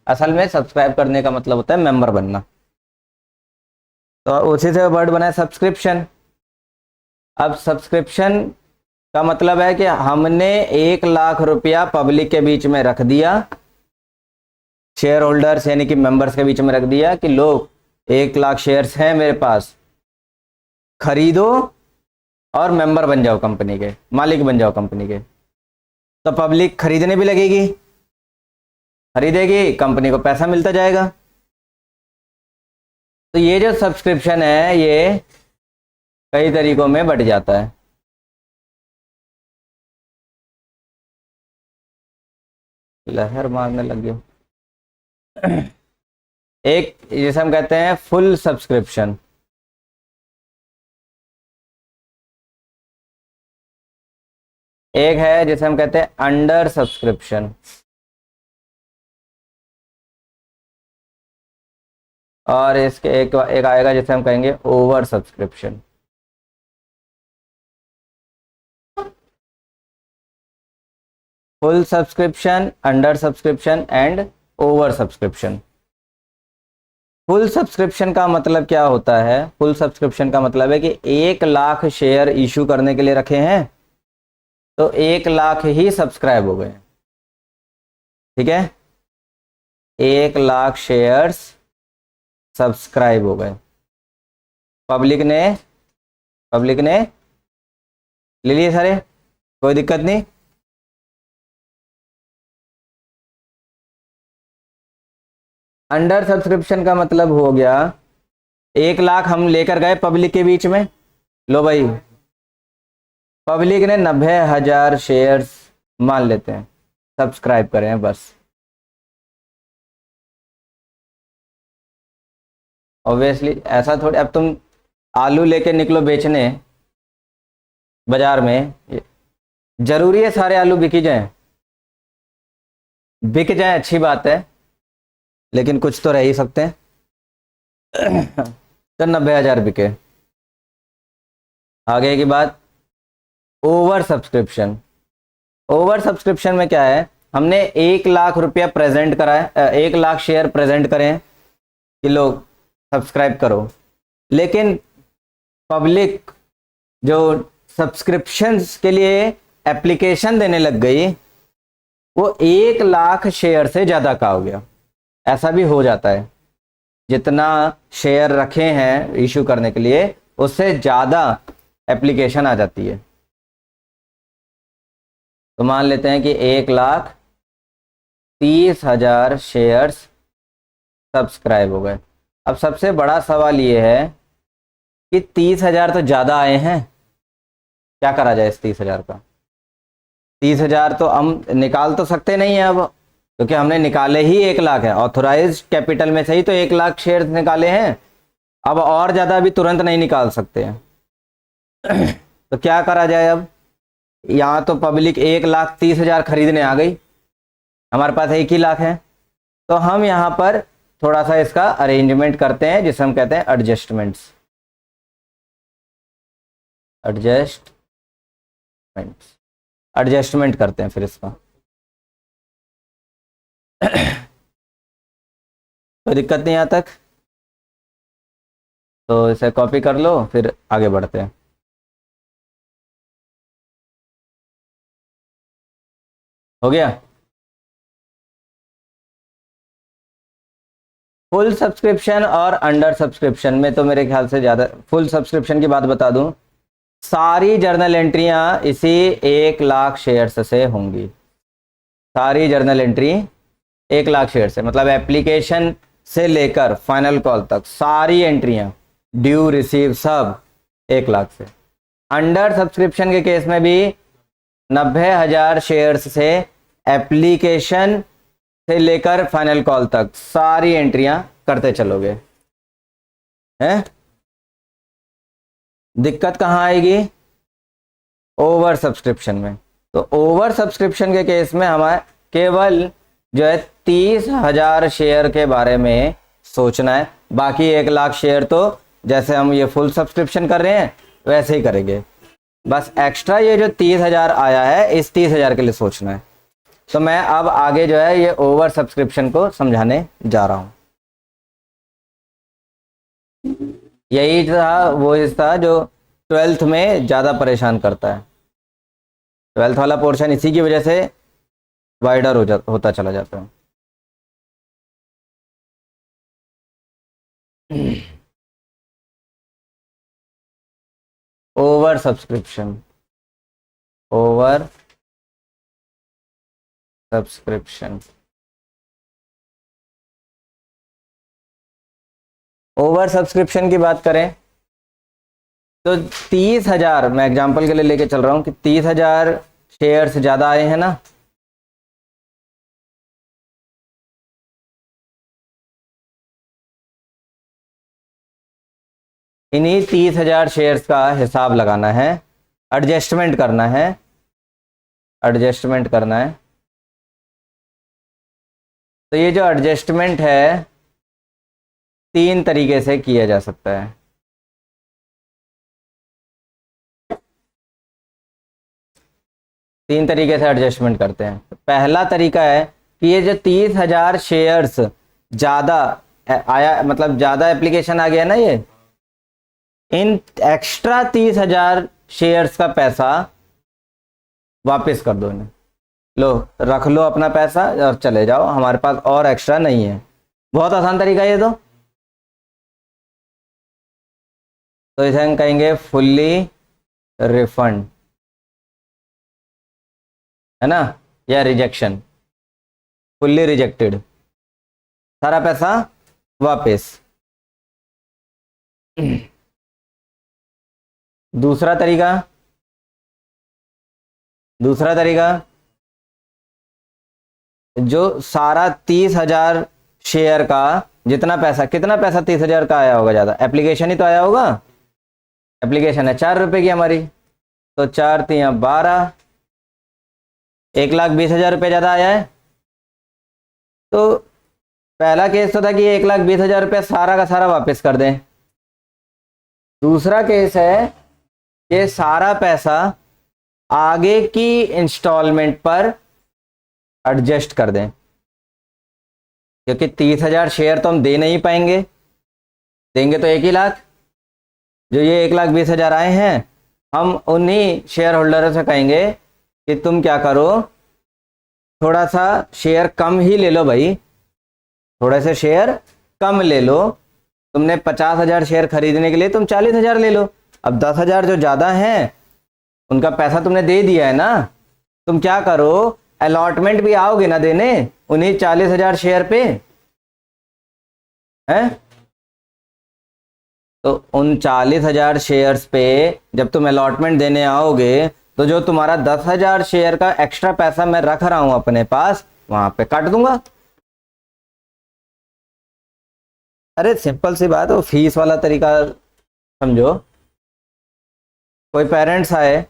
असल में सब्सक्राइब करने का मतलब होता है मेंबर बनना, तो उसी से वर्ड बना है सब्सक्रिप्शन। अब सब्सक्रिप्शन का मतलब है कि हमने 1 लाख रुपया पब्लिक के बीच में रख दिया, शेयर होल्डर्स यानी कि मेंबर्स के बीच में रख दिया कि लोग 1 लाख शेयर्स हैं मेरे पास, खरीदो और मेंबर बन जाओ कंपनी के, मालिक बन जाओ कंपनी के। तो पब्लिक खरीदने भी लगेगी, खरीदेगी, कंपनी को पैसा मिलता जाएगा। तो ये जो सब्सक्रिप्शन है ये कई तरीकों में बट जाता है। लहर मारने लग गया। एक जैसे हम कहते हैं फुल सब्सक्रिप्शन, एक है जिसे हम कहते हैं अंडर सब्सक्रिप्शन, और इसके एक आएगा जिसे हम कहेंगे over subscription. Full subscription, under subscription and over subscription. Full subscription का मतलब क्या होता है? फुल सब्सक्रिप्शन का मतलब है कि 1 लाख शेयर इशू करने के लिए रखे हैं तो 1 लाख ही सब्सक्राइब हो गए। ठीक है, 1 लाख शेयर्स सब्सक्राइब हो गए, पब्लिक ने ले लिए सारे, कोई दिक्कत नहीं। अंडर सब्सक्रिप्शन का मतलब हो गया 1 लाख हम लेकर गए पब्लिक के बीच में, लो भाई पब्लिक ने 90,000 शेयर्स मान लेते हैं सब्सक्राइब करें हैं बस। ऑब्वियसली ऐसा थोड़ी, अब तुम आलू लेके निकलो बेचने बाजार में, जरूरी है सारे आलू बिक ही जाएं? बिक जाए अच्छी बात है, लेकिन कुछ तो रह ही सकते हैं। तो 90,000 बिके। आगे की बात, ओवर सब्सक्रिप्शन। ओवर सब्सक्रिप्शन में क्या है, हमने 1 लाख रुपया प्रेजेंट करा है, 1 लाख शेयर प्रेजेंट करें हैं कि लोग सब्सक्राइब करो, लेकिन पब्लिक जो सब्सक्रिप्शंस के लिए एप्लीकेशन देने लग गई वो 1 लाख शेयर से ज़्यादा का हो गया। ऐसा भी हो जाता है, जितना शेयर रखे हैं इशू करने के लिए उससे ज़्यादा एप्लीकेशन आ जाती है। तो मान लेते हैं कि 1,30,000 शेयर्स सब्सक्राइब हो गए। अब सबसे बड़ा सवाल ये है कि 30,000 तो ज़्यादा आए हैं, क्या करा जाए इस 30,000 का? 30,000 तो हम निकाल तो सकते नहीं है अब, क्योंकि हमने निकाले ही 1 लाख है, ऑथोराइज कैपिटल में से ही तो 1 लाख शेयर निकाले हैं, अब और ज़्यादा भी तुरंत नहीं निकाल सकते हैं। तो क्या करा जाए अब? यहाँ तो पब्लिक 1,30,000 खरीदने आ गई, हमारे पास 1 ही लाख है, तो हम यहाँ पर थोड़ा सा इसका अरेंजमेंट करते हैं जिसे हम कहते हैं एडजस्टमेंट्स। एडजस्टमेंट करते हैं फिर इसका। कोई दिक्कत नहीं यहाँ तक, तो इसे कॉपी कर लो फिर आगे बढ़ते हैं। हो गया? फुल सब्सक्रिप्शन और अंडर सब्सक्रिप्शन में तो मेरे ख्याल से ज़्यादा, फुल सब्सक्रिप्शन की बात बता दूं, सारी जर्नल एंट्रियां इसी 1 लाख शेयर्स से होंगी। सारी जर्नल एंट्री 1 लाख शेयर से, मतलब एप्लीकेशन से लेकर फाइनल कॉल तक सारी एंट्रियां, ड्यू रिसीव सब 1 लाख से। अंडर सब्सक्रिप्शन के केस में भी 90,000 शेयर्स से एप्लीकेशन से लेकर फाइनल कॉल तक सारी एंट्रियां करते चलोगे। हैं? दिक्कत कहाँ आएगी? ओवर सब्सक्रिप्शन में। तो ओवर सब्सक्रिप्शन के केस में हमारे केवल जो है 30,000 शेयर के बारे में सोचना है, बाकी 1 लाख शेयर तो जैसे हम ये फुल सब्सक्रिप्शन कर रहे हैं वैसे ही करेंगे, बस एक्स्ट्रा ये जो 30,000 आया है इस 30,000 के लिए सोचना है। तो मैं अब आगे जो है ये ओवर सब्सक्रिप्शन को समझाने जा रहा हूं। यही था वो हिस्सा जो 12th में ज़्यादा परेशान करता है। 12th वाला पोर्शन इसी की वजह से वाइडर होता चला जाता है। Over subscription, over subscription over subscription की बात करें तो 30,000, मैं एग्जांपल के लिए लेके चल रहा हूं कि 30,000 शेयर्स ज़्यादा आए हैं ना, इन्हीं 30,000 शेयर्स का हिसाब लगाना है, एडजस्टमेंट करना है, एडजस्टमेंट करना है। तो ये जो एडजस्टमेंट है 3 तरीके से किया जा सकता है। तीन तरीके से एडजस्टमेंट करते हैं। पहला तरीका है कि ये जो 30,000 शेयर्स ज़्यादा आया, मतलब ज़्यादा एप्लीकेशन आ गया ना, ये इन एक्स्ट्रा 30,000 शेयर्स का पैसा वापस कर दो इन्हें। लो रख लो अपना पैसा और चले जाओ, हमारे पास और एक्स्ट्रा नहीं है। बहुत आसान तरीका है ये तो इसे हम कहेंगे फुल्ली रिफंड, है ना, या रिजेक्शन, फुल्ली रिजेक्टेड, सारा पैसा वापस। दूसरा तरीका जो सारा 30,000 शेयर का जितना पैसा, कितना पैसा 30,000 का आया होगा ज़्यादा, एप्लीकेशन ही तो आया होगा। एप्लीकेशन है 4 रुपए की हमारी, तो 4 3 12, 1,20,000 रुपये ज़्यादा आया है। तो पहला केस तो था कि 1,20,000 रुपये सारा का सारा वापस कर दें। दूसरा केस है कि सारा पैसा आगे की इंस्टॉलमेंट पर एडजस्ट कर दें, क्योंकि 30,000 शेयर तो हम दे नहीं पाएंगे, देंगे तो 1 ही लाख। जो ये 1,20,000 आए हैं, हम उन्हीं शेयर होल्डरों से कहेंगे कि तुम क्या करो, थोड़ा सा शेयर कम ही ले लो भाई, थोड़े से शेयर कम ले लो। तुमने 50,000 शेयर खरीदने के लिए तुम 40,000 ले लो। अब 10,000 जो ज़्यादा हैं उनका पैसा तुमने दे दिया है ना, तुम क्या करो, अलॉटमेंट भी आओगे ना देने उन्हीं 40,000 शेयर पे, है। तो उन 40,000 शेयर्स पे जब तुम अलॉटमेंट देने आओगे तो जो तुम्हारा 10,000 शेयर का एक्स्ट्रा पैसा मैं रख रहा हूं अपने पास, वहां पे काट दूंगा। अरे सिंपल सी बात है, वो फीस वाला तरीका समझो। कोई पेरेंट्स आए,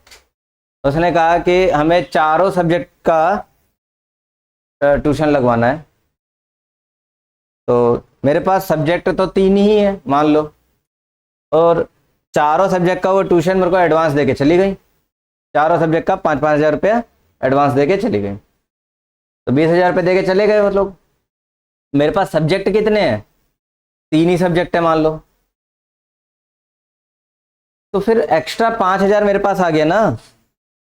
उसने कहा कि हमें चारों सब्जेक्ट का ट्यूशन लगवाना है, तो मेरे पास सब्जेक्ट तो 3 ही है मान लो, और चारों सब्जेक्ट का वो ट्यूशन मेरे को एडवांस देके चली गई, चारों सब्जेक्ट का 5-5 हज़ार रुपया एडवांस देके चली गई, तो 20,000 रुपये देके चले गए। मतलब मेरे पास सब्जेक्ट कितने हैं, 3 ही सब्जेक्ट है मान लो, तो फिर एक्स्ट्रा 5,000 मेरे पास आ गया ना।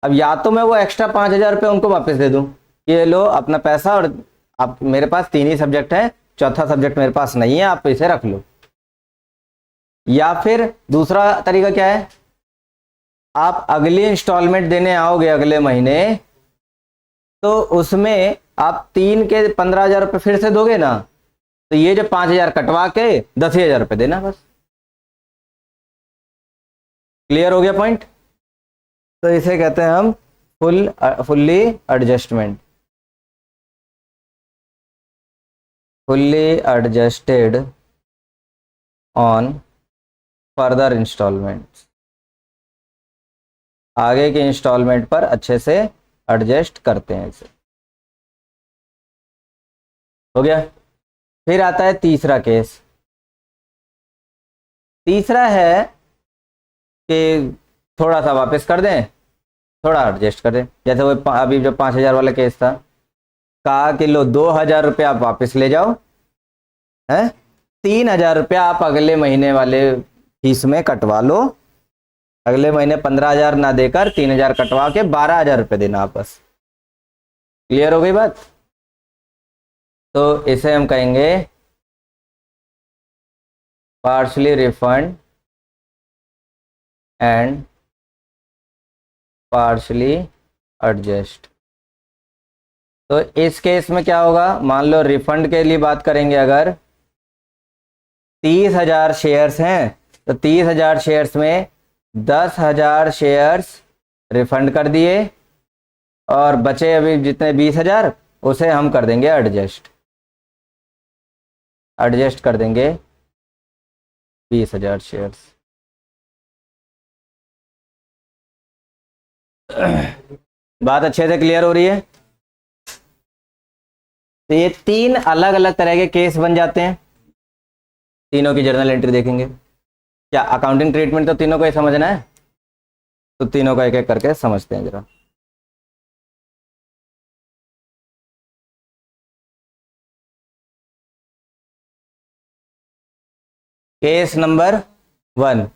अब या तो मैं वो एक्स्ट्रा 5,000 रुपये उनको वापस दे दूं, ये लो अपना पैसा, और अब मेरे पास 3 ही सब्जेक्ट है, चौथा सब्जेक्ट मेरे पास नहीं है, आप इसे रख लो। या फिर दूसरा तरीका क्या है, आप अगली इंस्टॉलमेंट देने आओगे अगले महीने, तो उसमें आप 3 के 15,000 रुपये फिर से दोगे ना, तो ये जो 5,000 कटवा के 10,000 रुपये देना बस। क्लियर हो गया पॉइंट। तो इसे कहते हैं हम fully adjustment, fully adjusted on further installment, आगे के इंस्टॉलमेंट पर अच्छे से एडजस्ट करते हैं इसे। हो गया। फिर आता है तीसरा केस। तीसरा है कि थोड़ा सा वापस कर दें, थोड़ा एडजस्ट कर दें। जैसे वो अभी जो 5,000 वाला केस था, कहा कि लो 2,000 रुपये आप वापस ले जाओ, है 3,000 रुपया आप अगले महीने वाले फीस में कटवा लो, अगले महीने 15,000 ना देकर 3,000 कटवा के 12,000 रुपये देना आपस। क्लियर हो गई बात। तो इसे हम कहेंगे partially refund and partially adjust. तो इस केस में क्या होगा, मान लो रिफंड के लिए बात करेंगे अगर, 30,000 शेयर्स हैं, तो 30,000 शेयर्स में 10,000 शेयर्स रिफंड कर दिए और बचे अभी जितने 20,000 उसे हम कर देंगे एडजस्ट कर देंगे 20,000 शेयर्स। बात अच्छे से क्लियर हो रही है? तो ये 3 अलग अलग तरह के केस बन जाते हैं, तीनों की जर्नल एंट्री देखेंगे। क्या अकाउंटिंग ट्रीटमेंट तो तीनों को ही समझना है, तो तीनों का एक एक करके समझते हैं जरा। केस नंबर 1,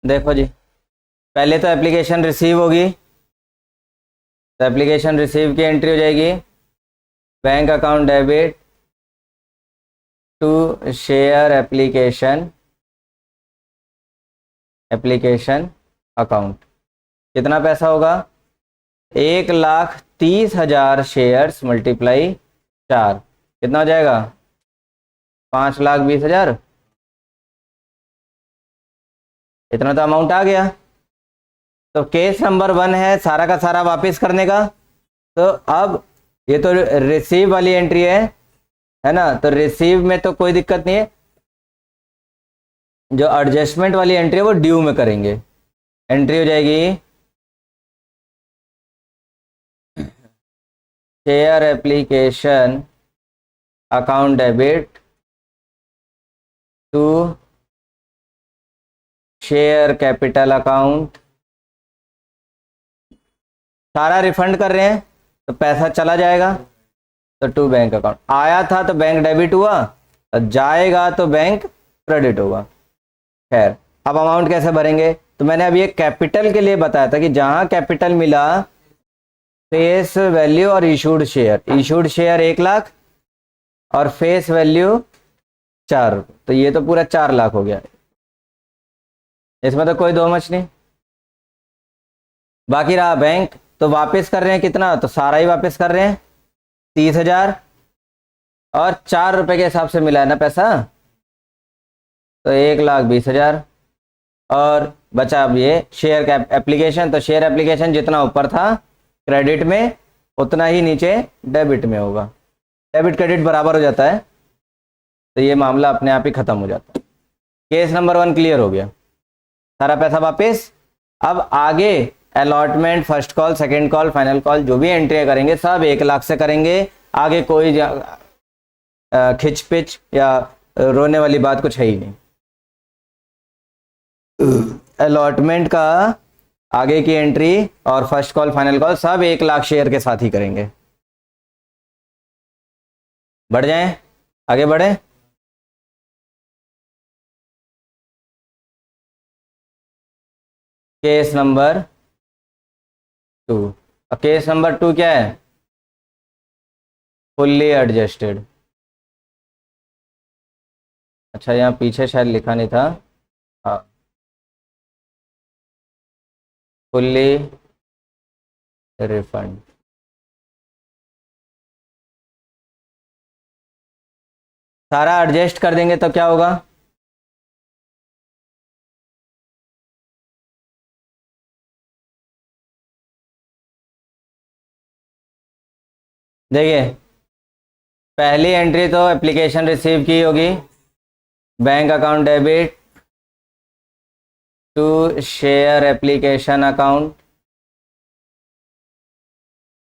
देखो जी, पहले तो एप्लीकेशन रिसीव होगी, तो एप्लीकेशन रिसीव की एंट्री हो जाएगी, bank account debit to share application account. कितना पैसा होगा? 1,30,000 शेयर्स मल्टीप्लाई 4, कितना हो जाएगा? 5,20,000। इतना तो अमाउंट आ गया। तो केस नंबर 1 है सारा का सारा वापस करने का। तो अब ये तो रिसीव वाली एंट्री है ना, तो रिसीव में तो कोई दिक्कत नहीं है, जो एडजस्टमेंट वाली एंट्री है वो ड्यू में करेंगे। एंट्री हो जाएगी share application account debit to share capital account. सारा रिफंड कर रहे हैं तो पैसा चला जाएगा, तो टू बैंक अकाउंट। आया था तो बैंक डेबिट हुआ, और जाएगा तो बैंक क्रेडिट होगा। खैर, अब अमाउंट कैसे भरेंगे? तो मैंने अभी एक कैपिटल के लिए बताया था कि जहां कैपिटल मिला फेस वैल्यू और इशूड शेयर 1 लाख और फेस वैल्यू 4, तो ये तो पूरा 4 लाख हो गया, इसमें तो कोई दो मच नहीं। बाकी रहा बैंक, तो वापस कर रहे हैं कितना? तो सारा ही वापस कर रहे हैं 30,000, और 4 रुपए के हिसाब से मिला है ना पैसा, तो 1,20,000। और बचा अब ये शेयर एप्लीकेशन, तो शेयर एप्लीकेशन जितना ऊपर था क्रेडिट में उतना ही नीचे डेबिट में होगा। डेबिट क्रेडिट बराबर हो जाता है, तो ये मामला अपने आप ही खत्म हो जाता है। केस नंबर 1 क्लियर हो गया, सारा पैसा वापस। अब आगे allotment, first call, second call, final call, जो भी एंट्री करेंगे सब 1 लाख से करेंगे। आगे कोई खिच पिच या रोने वाली बात कुछ है ही नहीं। अलॉटमेंट का आगे की एंट्री और फर्स्ट कॉल, फाइनल कॉल सब 1 लाख शेयर के साथ ही करेंगे। बढ़ जाएं, आगे बढ़े। Case number 2। अब केस नंबर 2 क्या है? Fully adjusted. अच्छा, यहाँ पीछे शायद लिखा नहीं था। हाँ, फुल्ली रिफंड। सारा एडजस्ट कर देंगे तो क्या होगा? देखिए, पहली एंट्री तो एप्लीकेशन रिसीव की होगी, bank account debit to share application account.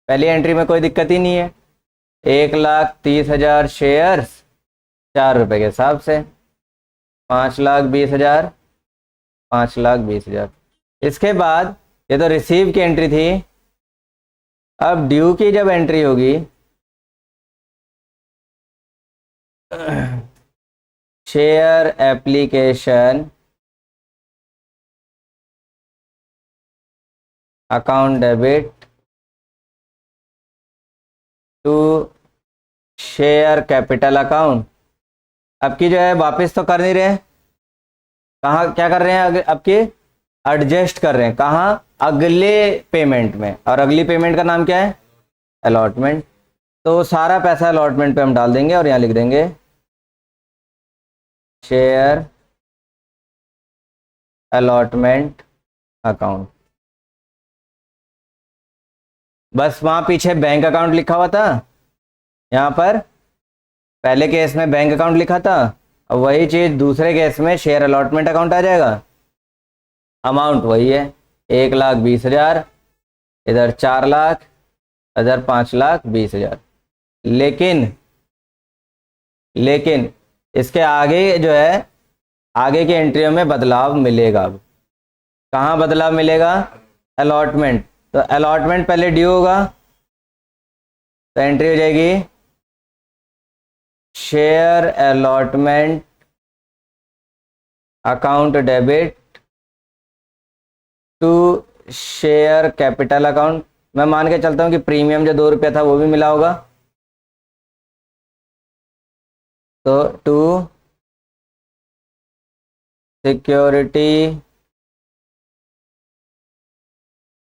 पहली एंट्री में कोई दिक्कत ही नहीं है, 1,30,000 शेयर्स 4 रुपए के हिसाब से 5,20,000, 5,20,000। इसके बाद ये तो रिसीव की एंट्री थी, अब ड्यू की जब एंट्री होगी, share application account debit to share capital account. अब की जो है वापस तो कर नहीं रहे, कहाँ क्या कर रहे हैं, आपके एडजस्ट कर रहे हैं कहाँ, अगले पेमेंट में, और अगली पेमेंट का नाम क्या है, अलॉटमेंट। तो सारा पैसा अलॉटमेंट पे हम डाल देंगे और यहाँ लिख देंगे शेयर अलॉटमेंट अकाउंट। बस वहां पीछे बैंक अकाउंट लिखा हुआ था, यहाँ पर पहले केस में बैंक अकाउंट लिखा था, अब वही चीज दूसरे केस में शेयर अलॉटमेंट अकाउंट आ जाएगा। अमाउंट वही है, 1,20,000, इधर 4,00,000, इधर 5,20,000। लेकिन लेकिन इसके आगे जो है, आगे की एंट्रियों में बदलाव मिलेगा। अब कहाँ बदलाव मिलेगा, अलॉटमेंट। तो अलॉटमेंट पहले ड्यू होगा, तो एंट्री हो जाएगी share allotment account debit to share capital account. मैं मान के चलता हूं कि प्रीमियम जो 2 रुपया था वो भी मिला होगा, तो to security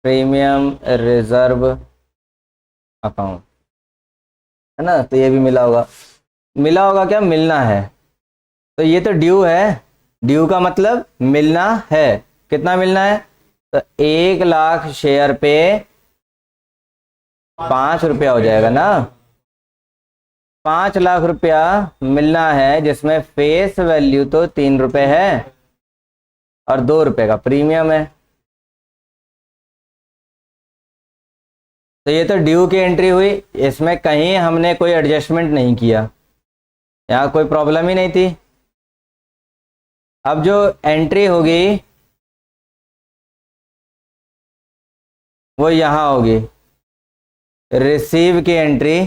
premium reserve account, है ना, तो ये भी मिला होगा। मिला होगा क्या, मिलना है। तो ये तो ड्यू है, ड्यू का मतलब मिलना है। कितना मिलना है, तो 1,00,000 शेयर पे 5 रुपया हो जाएगा ना। 5,00,000 रुपया मिलना है, जिसमें फेस वैल्यू तो 3 रुपए है और 2 रुपए का प्रीमियम है। तो ये तो ड्यू की एंट्री हुई, इसमें कहीं हमने कोई एडजस्टमेंट नहीं किया, यहाँ कोई प्रॉब्लम ही नहीं थी। अब जो एंट्री होगी वो यहाँ होगी, रिसीव की एंट्री,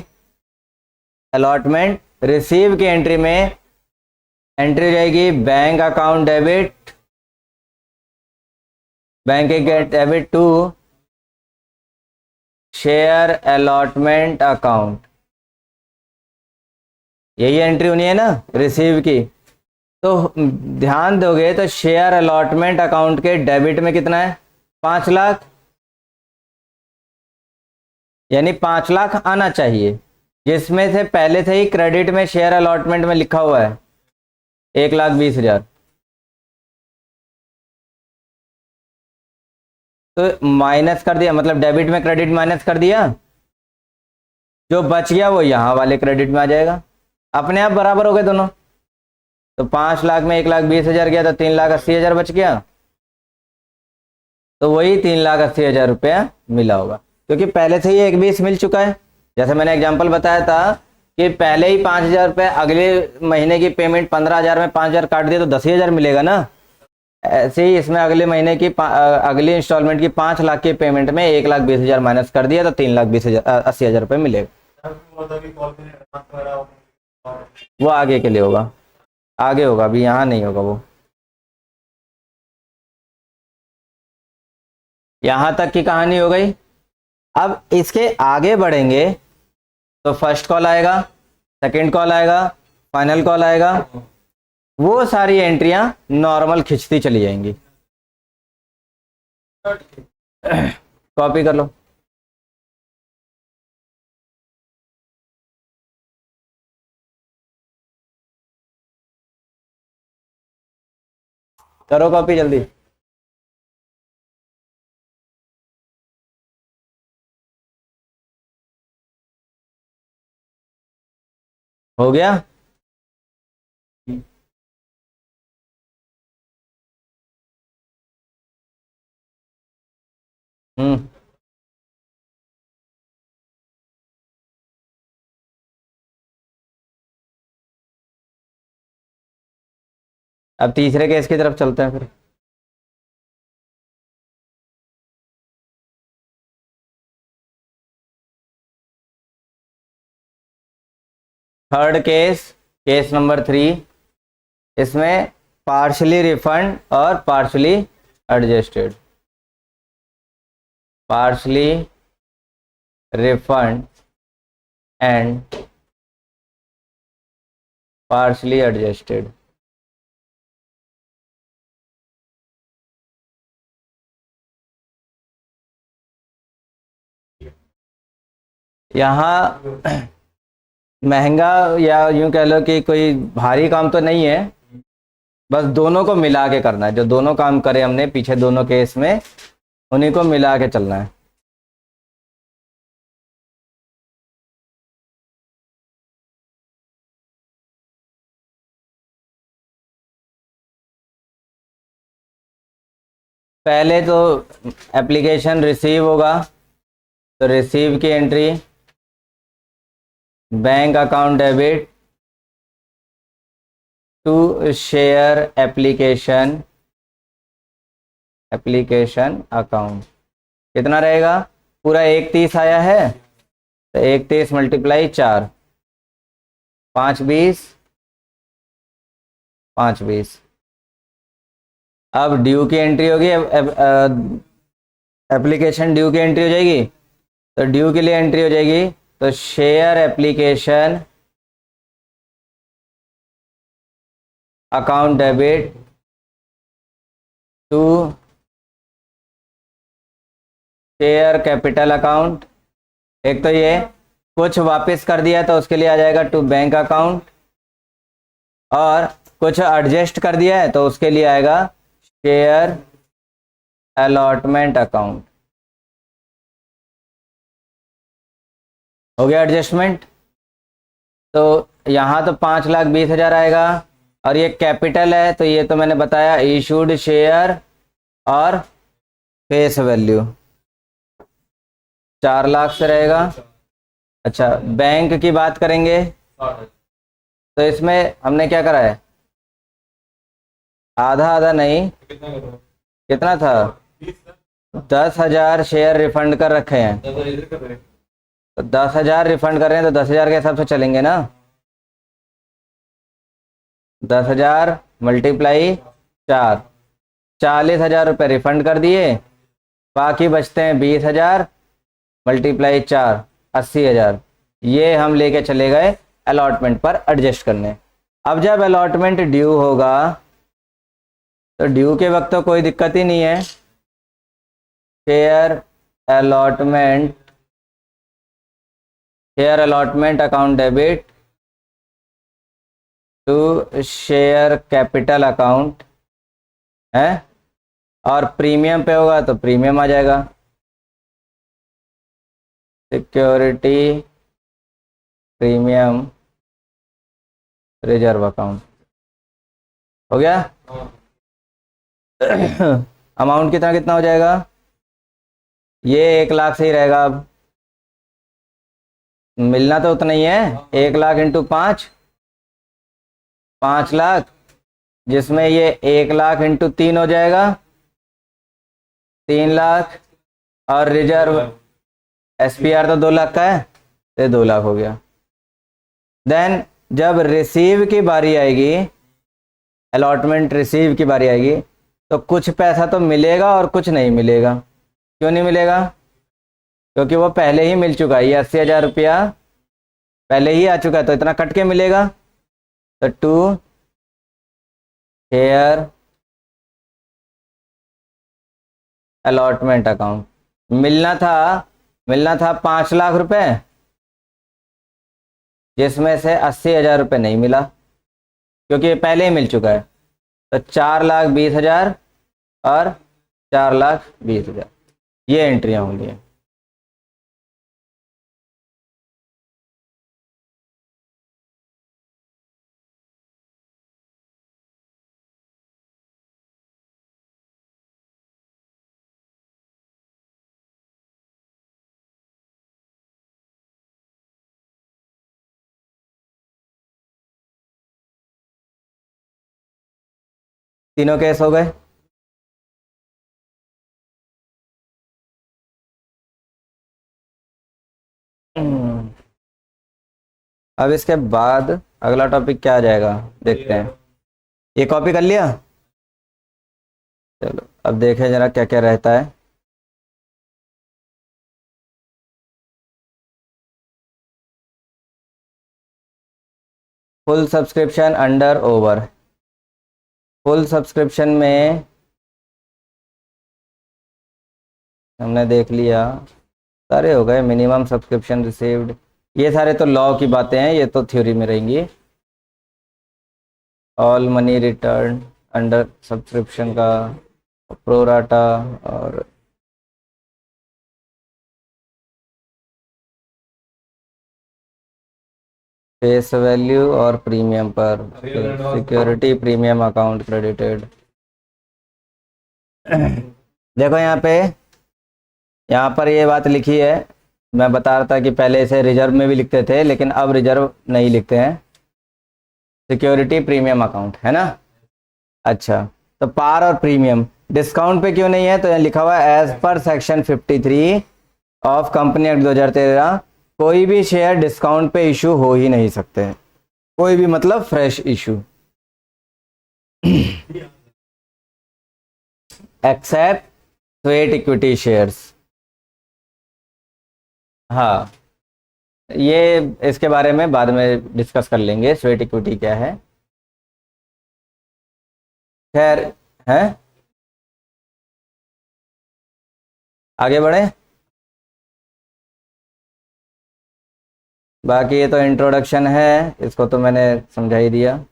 अलॉटमेंट रिसीव की एंट्री में एंट्री जाएगी bank account debit, bank debit to share allotment account. यही एंट्री होनी है ना रिसीव की। तो ध्यान दोगे तो शेयर अलॉटमेंट अकाउंट के डेबिट में कितना है, 5,00,000, यानी 5,00,000 आना चाहिए, जिसमें से पहले से ही क्रेडिट में शेयर अलॉटमेंट में लिखा हुआ है 1,20,000। तो माइनस कर दिया, मतलब डेबिट में क्रेडिट माइनस कर दिया, जो बच गया वो यहाँ वाले क्रेडिट में आ जाएगा, अपने आप बराबर हो गए दोनों। तो 5,00,000 में 1,20,000 गया तो 3,80,000 बच गया, तो वही 3,80,000 रुपया मिला होगा, क्योंकि पहले से ही 1,20 मिल चुका है। जैसे मैंने एग्जांपल बताया था कि पहले ही 5,000 रुपये, अगले महीने की पेमेंट 15,000 में 5,000 काट दिए तो 10,000 मिलेगा ना। ऐसे ही इसमें अगले महीने की अगली इंस्टॉलमेंट की 5,00,000 की पेमेंट में 1,20,000 माइनस कर दिया तो 3,80,000 रुपये मिलेगा। वो आगे के लिए होगा, आगे होगा, अभी यहाँ नहीं होगा वो। यहाँ तक की कहानी हो गई। अब इसके आगे बढ़ेंगे तो फर्स्ट कॉल आएगा, सेकंड कॉल आएगा, फाइनल कॉल आएगा, वो सारी एंट्रियां नॉर्मल खिंचती चली जाएंगी। कॉपी कर लो। करो कॉपी जल्दी। हो गया। हम्म, अब तीसरे केस की तरफ चलते हैं फिर। थर्ड केस, केस नंबर 3, इसमें पार्शली रिफंड और partially adjusted, partially refund and partially adjusted. यहाँ महंगा या यूं कह लो कि कोई भारी काम तो नहीं है, बस दोनों को मिला के करना है। जो दोनों काम करे हमने पीछे दोनों केस में, उन्हीं को मिला के चलना है। पहले तो एप्लीकेशन रिसीव होगा, तो रिसीव की entry bank account debit to share application account. कितना रहेगा? पूरा 130 आया है, तो 130 मल्टीप्लाई 4, 520, 520। अब ड्यू की एंट्री होगी, एप्लीकेशन ड्यू की एंट्री हो जाएगी, तो ड्यू के लिए एंट्री हो जाएगी, तो share application account debit to share capital account. एक तो ये कुछ वापस कर दिया तो उसके लिए आ जाएगा टू बैंक अकाउंट, और कुछ एडजस्ट कर दिया है तो उसके लिए आएगा शेयर अलॉटमेंट अकाउंट। हो गया एडजस्टमेंट। तो यहाँ तो 5,20,000 आएगा, और ये कैपिटल है तो ये तो मैंने बताया इशूड शेयर और फेस वैल्यू 4 लाख से रहेगा। अच्छा, बैंक की बात करेंगे तो इसमें हमने क्या करा है? आधा आधा नहीं, कितना था? 10,000 शेयर रिफंड कर रखे हैं, तो 10,000 रिफंड कर रहे हैं तो 10,000 के हिसाब से चलेंगे ना। 10,000 मल्टीप्लाई 4, 40,000 रुपये रिफंड कर दिए, बाकी बचते हैं 20,000 मल्टीप्लाई 4, 80,000। ये हम लेके चले गए अलॉटमेंट पर एडजस्ट करने। अब जब अलॉटमेंट ड्यू होगा तो ड्यू के वक्त तो कोई दिक्कत ही नहीं है। Share allotment account debit to share capital account है, और प्रीमियम पे होगा तो प्रीमियम आ जाएगा, सिक्योरिटी प्रीमियम रिजर्व अकाउंट। हो गया। अमाउंट कितना कितना हो जाएगा? ये 1 लाख से ही रहेगा। अब मिलना तो उतना ही है, 1 लाख इंटू 5, 5 लाख, जिसमें ये 1 लाख इंटू 3 हो जाएगा, 3 लाख, और रिजर्व एसपीआर तो 2 लाख का है, तो 2 लाख हो गया। देन जब रिसीव की बारी आएगी, अलॉटमेंट रिसीव की बारी आएगी, तो कुछ पैसा तो मिलेगा और कुछ नहीं मिलेगा। क्यों नहीं मिलेगा? क्योंकि वो पहले ही मिल चुका है, ये 80,000 रुपया पहले ही आ चुका है, तो इतना कट के मिलेगा। तो टू शेयर अलॉटमेंट अकाउंट मिलना था 5 लाख रुपए, जिसमें से 80,000 रुपये नहीं मिला क्योंकि ये पहले ही मिल चुका है। तो 4,20,000 और 4,20,000 ये एंट्रियां होंगी। तीनों केस हो गए। अब इसके बाद अगला टॉपिक क्या आ जाएगा देखते हैं। ये कॉपी कर लिया? चलो अब देखें जरा क्या क्या रहता है। Full subscription under over. Full subscription में हमने देख लिया सारे हो गए। मिनिमम सब्सक्रिप्शन रिसीव्ड, ये सारे तो लॉ की बातें हैं, ये तो थ्योरी में रहेंगी। All money return under subscription का प्रोराटा और फेस वैल्यू और प्रीमियम पर सिक्योरिटी प्रीमियम अकाउंट क्रेडिटेड। देखो यहाँ पर ये बात लिखी है, मैं बता रहा था कि पहले इसे रिजर्व में भी लिखते थे लेकिन अब रिजर्व नहीं लिखते हैं, सिक्योरिटी प्रीमियम अकाउंट है ना। अच्छा, तो पार और प्रीमियम डिस्काउंट पे क्यों नहीं है, तो यहाँ लिखा हुआ है as per section 53 of company act 2013 कोई भी शेयर डिस्काउंट पे इशू हो ही नहीं सकते, कोई भी मतलब fresh issue, except sweat equity shares. हाँ, ये इसके बारे में बाद में डिस्कस कर लेंगे, स्वेट इक्विटी क्या है। खैर है, आगे बढ़े। बाकी ये तो इंट्रोडक्शन है, इसको तो मैंने समझा ही दिया।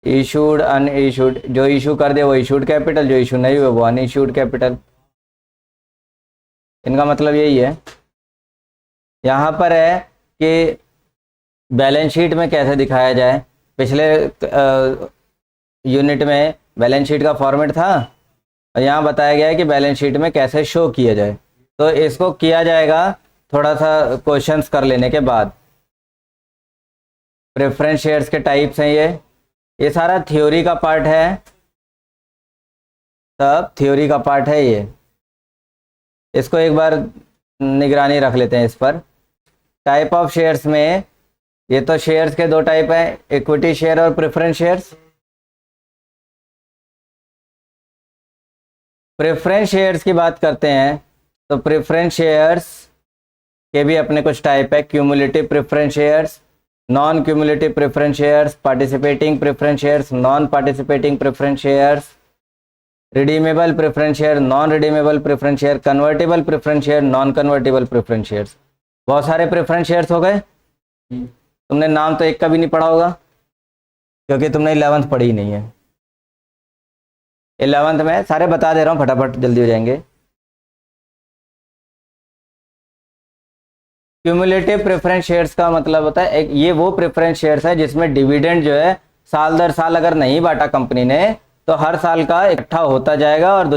इशूड अनइशूड, जो इशू कर दे वो इशूड कैपिटल, जो इशू नहीं हुआ वो अनइशूड कैपिटल, इनका मतलब यही है। यहाँ पर है कि बैलेंस शीट में कैसे दिखाया जाए, पिछले यूनिट में बैलेंस शीट का फॉर्मेट था और यहाँ बताया गया है कि बैलेंस शीट में कैसे शो किया जाए, तो इसको किया जाएगा थोड़ा सा क्वेश्चंस कर लेने के बाद। प्रेफरेंस शेयर्स के टाइप्स हैं, ये सारा थ्योरी का पार्ट है, सब थ्योरी का पार्ट है ये, इसको एक बार निगरानी रख लेते हैं इस पर। टाइप ऑफ शेयर्स में ये तो शेयर्स के दो टाइप हैं, इक्विटी शेयर और प्रेफरेंस शेयर्स। प्रेफरेंस शेयर्स की बात करते हैं तो प्रेफरेंस शेयर्स के भी अपने कुछ टाइप है, cumulative preference shares, non cumulative preference shares, participating preference shares, non participating preference shares, redeemable preference share, non redeemable preference share, convertible preference share, non convertible preference shares. बहुत सारे preference shares हो गए, तुमने नाम तो एक का भी नहीं पढ़ा होगा क्योंकि तुमने 11th पढ़ी ही नहीं है। 11th में सारे बता दे रहा हूँ, फटाफट जल्दी हो जाएंगे। क्यूमुलेटिव प्रेफरेंस शेयर्स का मतलब होता है एक, ये वो प्रेफरेंस शेयर्स है जिसमें डिविडेंड जो है साल दर साल अगर नहीं बांटा कंपनी ने तो हर साल का इकट्ठा होता जाएगा और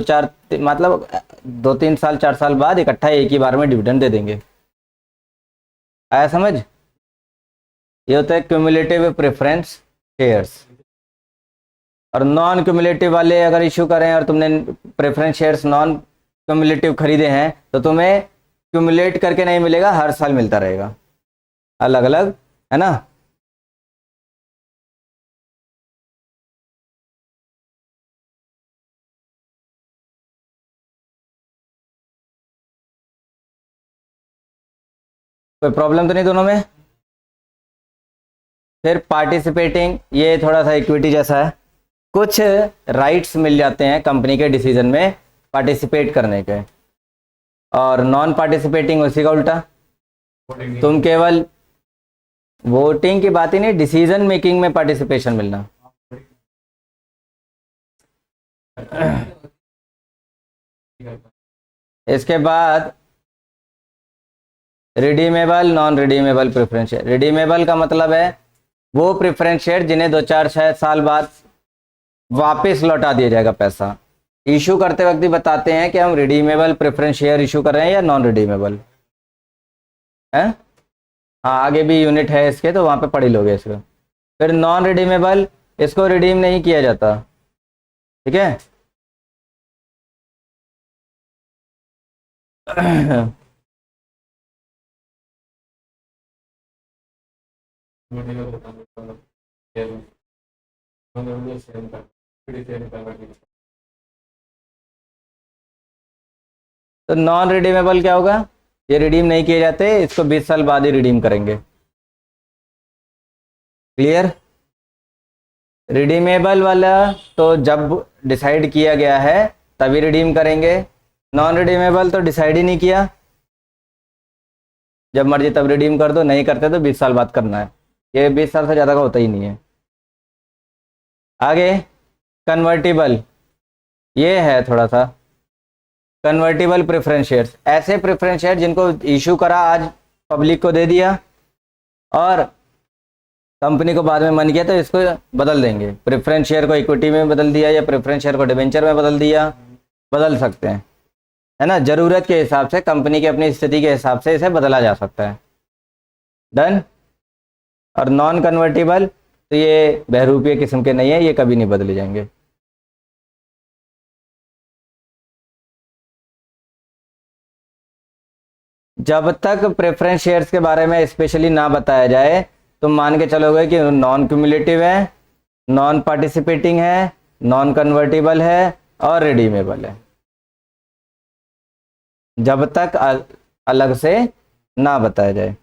2-3 साल 4 साल बाद इकट्ठा एक ही बार में डिविडेंड दे देंगे। आया समझ? ये होता है क्यूमुलेटिव प्रेफरेंस शेयर्स। और नॉन क्यूमुलेटिव वाले अगर इशू करें और तुमने प्रेफरेंस शेयर्स नॉन क्यूमुलेटिव खरीदे हैं तो तुम्हें क्यूमुलेट करके नहीं मिलेगा, हर साल मिलता रहेगा अलग अलग, है ना। कोई प्रॉब्लम तो नहीं दोनों में? फिर पार्टिसिपेटिंग, ये थोड़ा सा इक्विटी जैसा है, कुछ राइट्स मिल जाते हैं कंपनी के डिसीजन में पार्टिसिपेट करने के, और नॉन पार्टिसिपेटिंग उसी का उल्टा, तुम केवल वोटिंग की बात ही नहीं, डिसीजन मेकिंग में पार्टिसिपेशन मिलना। इसके बाद redeemable non redeemable preference share. Redeemable का मतलब है वो प्रेफरेंस शेयर जिन्हें 2-4 साल बाद वापस लौटा दिया जाएगा पैसा। इशू करते वक्त ही बताते हैं कि हम रिडीमेबल प्रेफरेंस शेयर इशू कर रहे हैं या नॉन रिडीमेबल है। हाँ, आगे भी यूनिट है इसके, तो वहाँ पे पढ़ ही लोगे इसको। फिर नॉन रिडीमेबल, इसको रिडीम नहीं किया जाता, ठीक है। तो नॉन रिडीमेबल क्या होगा, ये रिडीम नहीं किए जाते, इसको 20 साल बाद ही रिडीम करेंगे। क्लियर? रिडीमेबल वाला तो जब डिसाइड किया गया है तभी रिडीम करेंगे, नॉन रिडीमेबल तो डिसाइड ही नहीं किया, जब मर्जी तब रिडीम कर दो, नहीं करते तो 20 साल बाद करना है, ये 20 साल से ज़्यादा का होता ही नहीं है। आगे कन्वर्टिबल, ये है थोड़ा सा कन्वर्टिबल प्रेफरेंस शेयर्स, ऐसे प्रेफरेंस शेयर जिनको इशू करा आज पब्लिक को दे दिया और कंपनी को बाद में मन किया तो इसको बदल देंगे, प्रेफरेंस शेयर को इक्विटी में बदल दिया या प्रेफरेंस शेयर को डिबेंचर में बदल दिया, बदल सकते हैं, है ना, ज़रूरत के हिसाब से कंपनी की अपनी स्थिति के हिसाब से इसे बदला जा सकता है। डन। और नॉन कन्वर्टिबल तो ये बहरूपीय किस्म के नहीं है, ये कभी नहीं बदले जाएंगे। जब तक प्रेफरेंस शेयर्स के बारे में स्पेशली ना बताया जाए तो मान के चलोगे कि नॉन क्यूमुलेटिव है, नॉन पार्टिसिपेटिंग है, नॉन कन्वर्टिबल है और रिडीमेबल है, जब तक अलग से ना बताया जाए।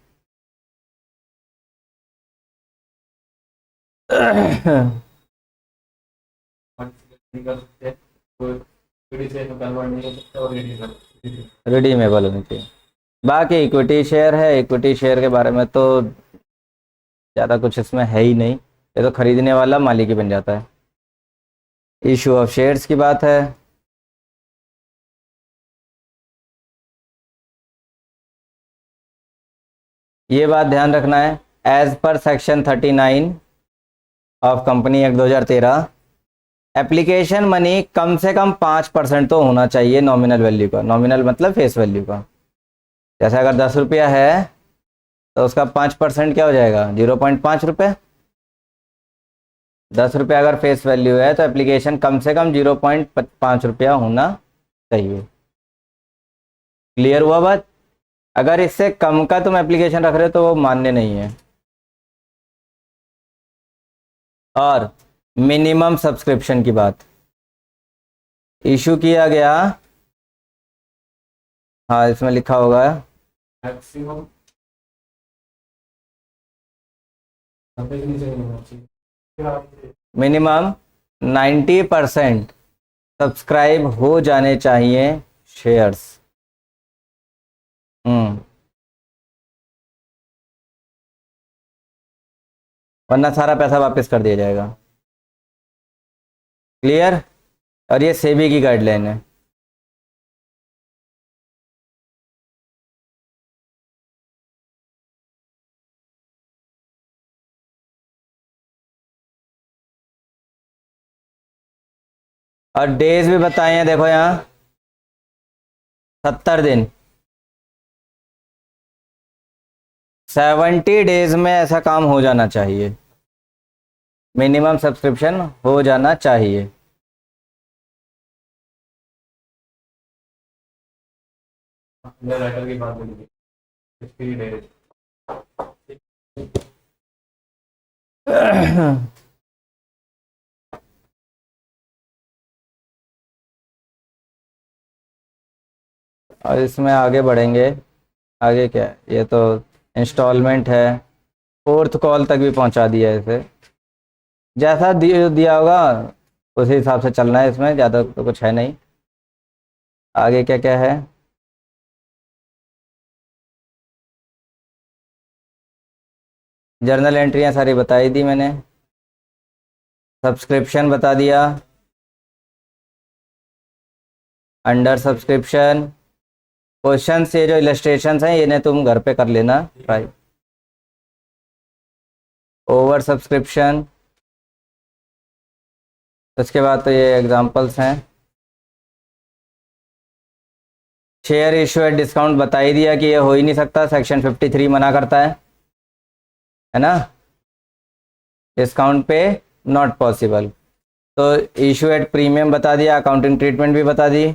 रिडीमेबल होनी चाहिए। बाकी इक्विटी शेयर है, इक्विटी शेयर के बारे में तो ज़्यादा कुछ इसमें है ही नहीं, ये तो खरीदने वाला मालिक ही बन जाता है। इशू ऑफ शेयर्स की बात है, ये बात ध्यान रखना है, as per section 39 of company act 2013 application money कम से कम 5% तो होना चाहिए नॉमिनल वैल्यू का, नॉमिनल मतलब फेस वैल्यू का। जैसे अगर 10 रुपया है तो उसका 5% क्या हो जाएगा, 0.5 रुपये। 10 रुपये अगर फेस वैल्यू है तो एप्लीकेशन कम से कम 0.5 रुपया होना चाहिए। क्लियर हुआ बात? अगर इससे कम का तुम एप्लीकेशन रख रहे हो तो वो मान्य नहीं है। और मिनिमम सब्सक्रिप्शन की बात, इशू किया गया, हाँ इसमें लिखा होगा मैक्सिमम मिनिमम 90% सब्सक्राइब हो जाने चाहिए शेयर्स। वरना सारा पैसा वापस कर दिया जाएगा। क्लियर? और ये सेबी की गाइडलाइन है। और डेज भी बताए हैं, देखो यहाँ 70 दिन, 70 डेज में ऐसा काम हो जाना चाहिए, मिनिमम सब्सक्रिप्शन हो जाना चाहिए। लेटर की बात बोली 60 डेज। और इसमें आगे बढ़ेंगे, आगे क्या है? ये तो इंस्टॉलमेंट है, 4th कॉल तक भी पहुंचा दिया है इसे, जैसा दिया होगा उसी हिसाब से चलना है, इसमें ज़्यादा तो कुछ है नहीं। आगे क्या क्या है? जर्नल एंट्रियाँ सारी बताई दी मैंने, सब्सक्रिप्शन बता दिया, अंडर सब्सक्रिप्शन, क्वेश्चन से जो इलस्ट्रेशंस हैं इन्हें तुम घर पे कर लेना ट्राई, ओवर सब्सक्रिप्शन, उसके बाद तो ये एग्जांपल्स हैं। शेयर इशू एट डिस्काउंट बता ही दिया कि ये हो ही नहीं सकता, सेक्शन 53 मना करता है ना, डिस्काउंट पे नॉट पॉसिबल। तो इशू एट प्रीमियम बता दिया, अकाउंटिंग ट्रीटमेंट भी बता दी।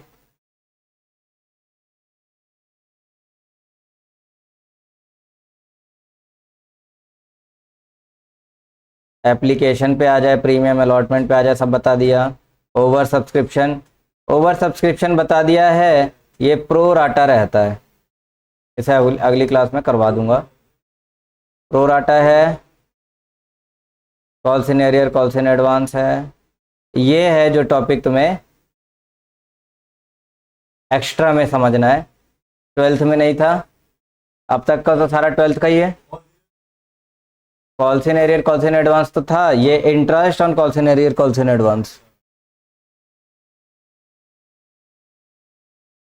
एप्लीकेशन पे आ जाए, प्रीमियम अलॉटमेंट पे आ जाए, सब बता दिया। ओवर सब्सक्रिप्शन, ओवर सब्सक्रिप्शन बता दिया है, ये प्रो राटा रहता है, इसे अगली क्लास में करवा दूंगा। प्रो राटा है, calls in arrear, calls in advance है। ये है जो टॉपिक तुम्हें एक्स्ट्रा में समझना है, ट्वेल्थ में नहीं था। अब तक का तो सारा ट्वेल्थ का ही है। Calls in arrear, calls in advance तो था, ये interest on calls in arrear, calls in advance.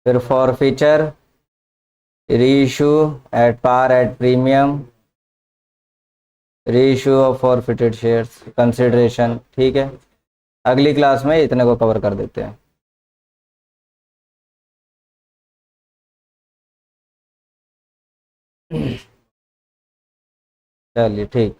फिर forfeiture, reissue at par at premium, reissue of forfeited shares, consideration. ठीक है, अगली क्लास में इतने को कवर कर देते हैं। चलिए ठीक।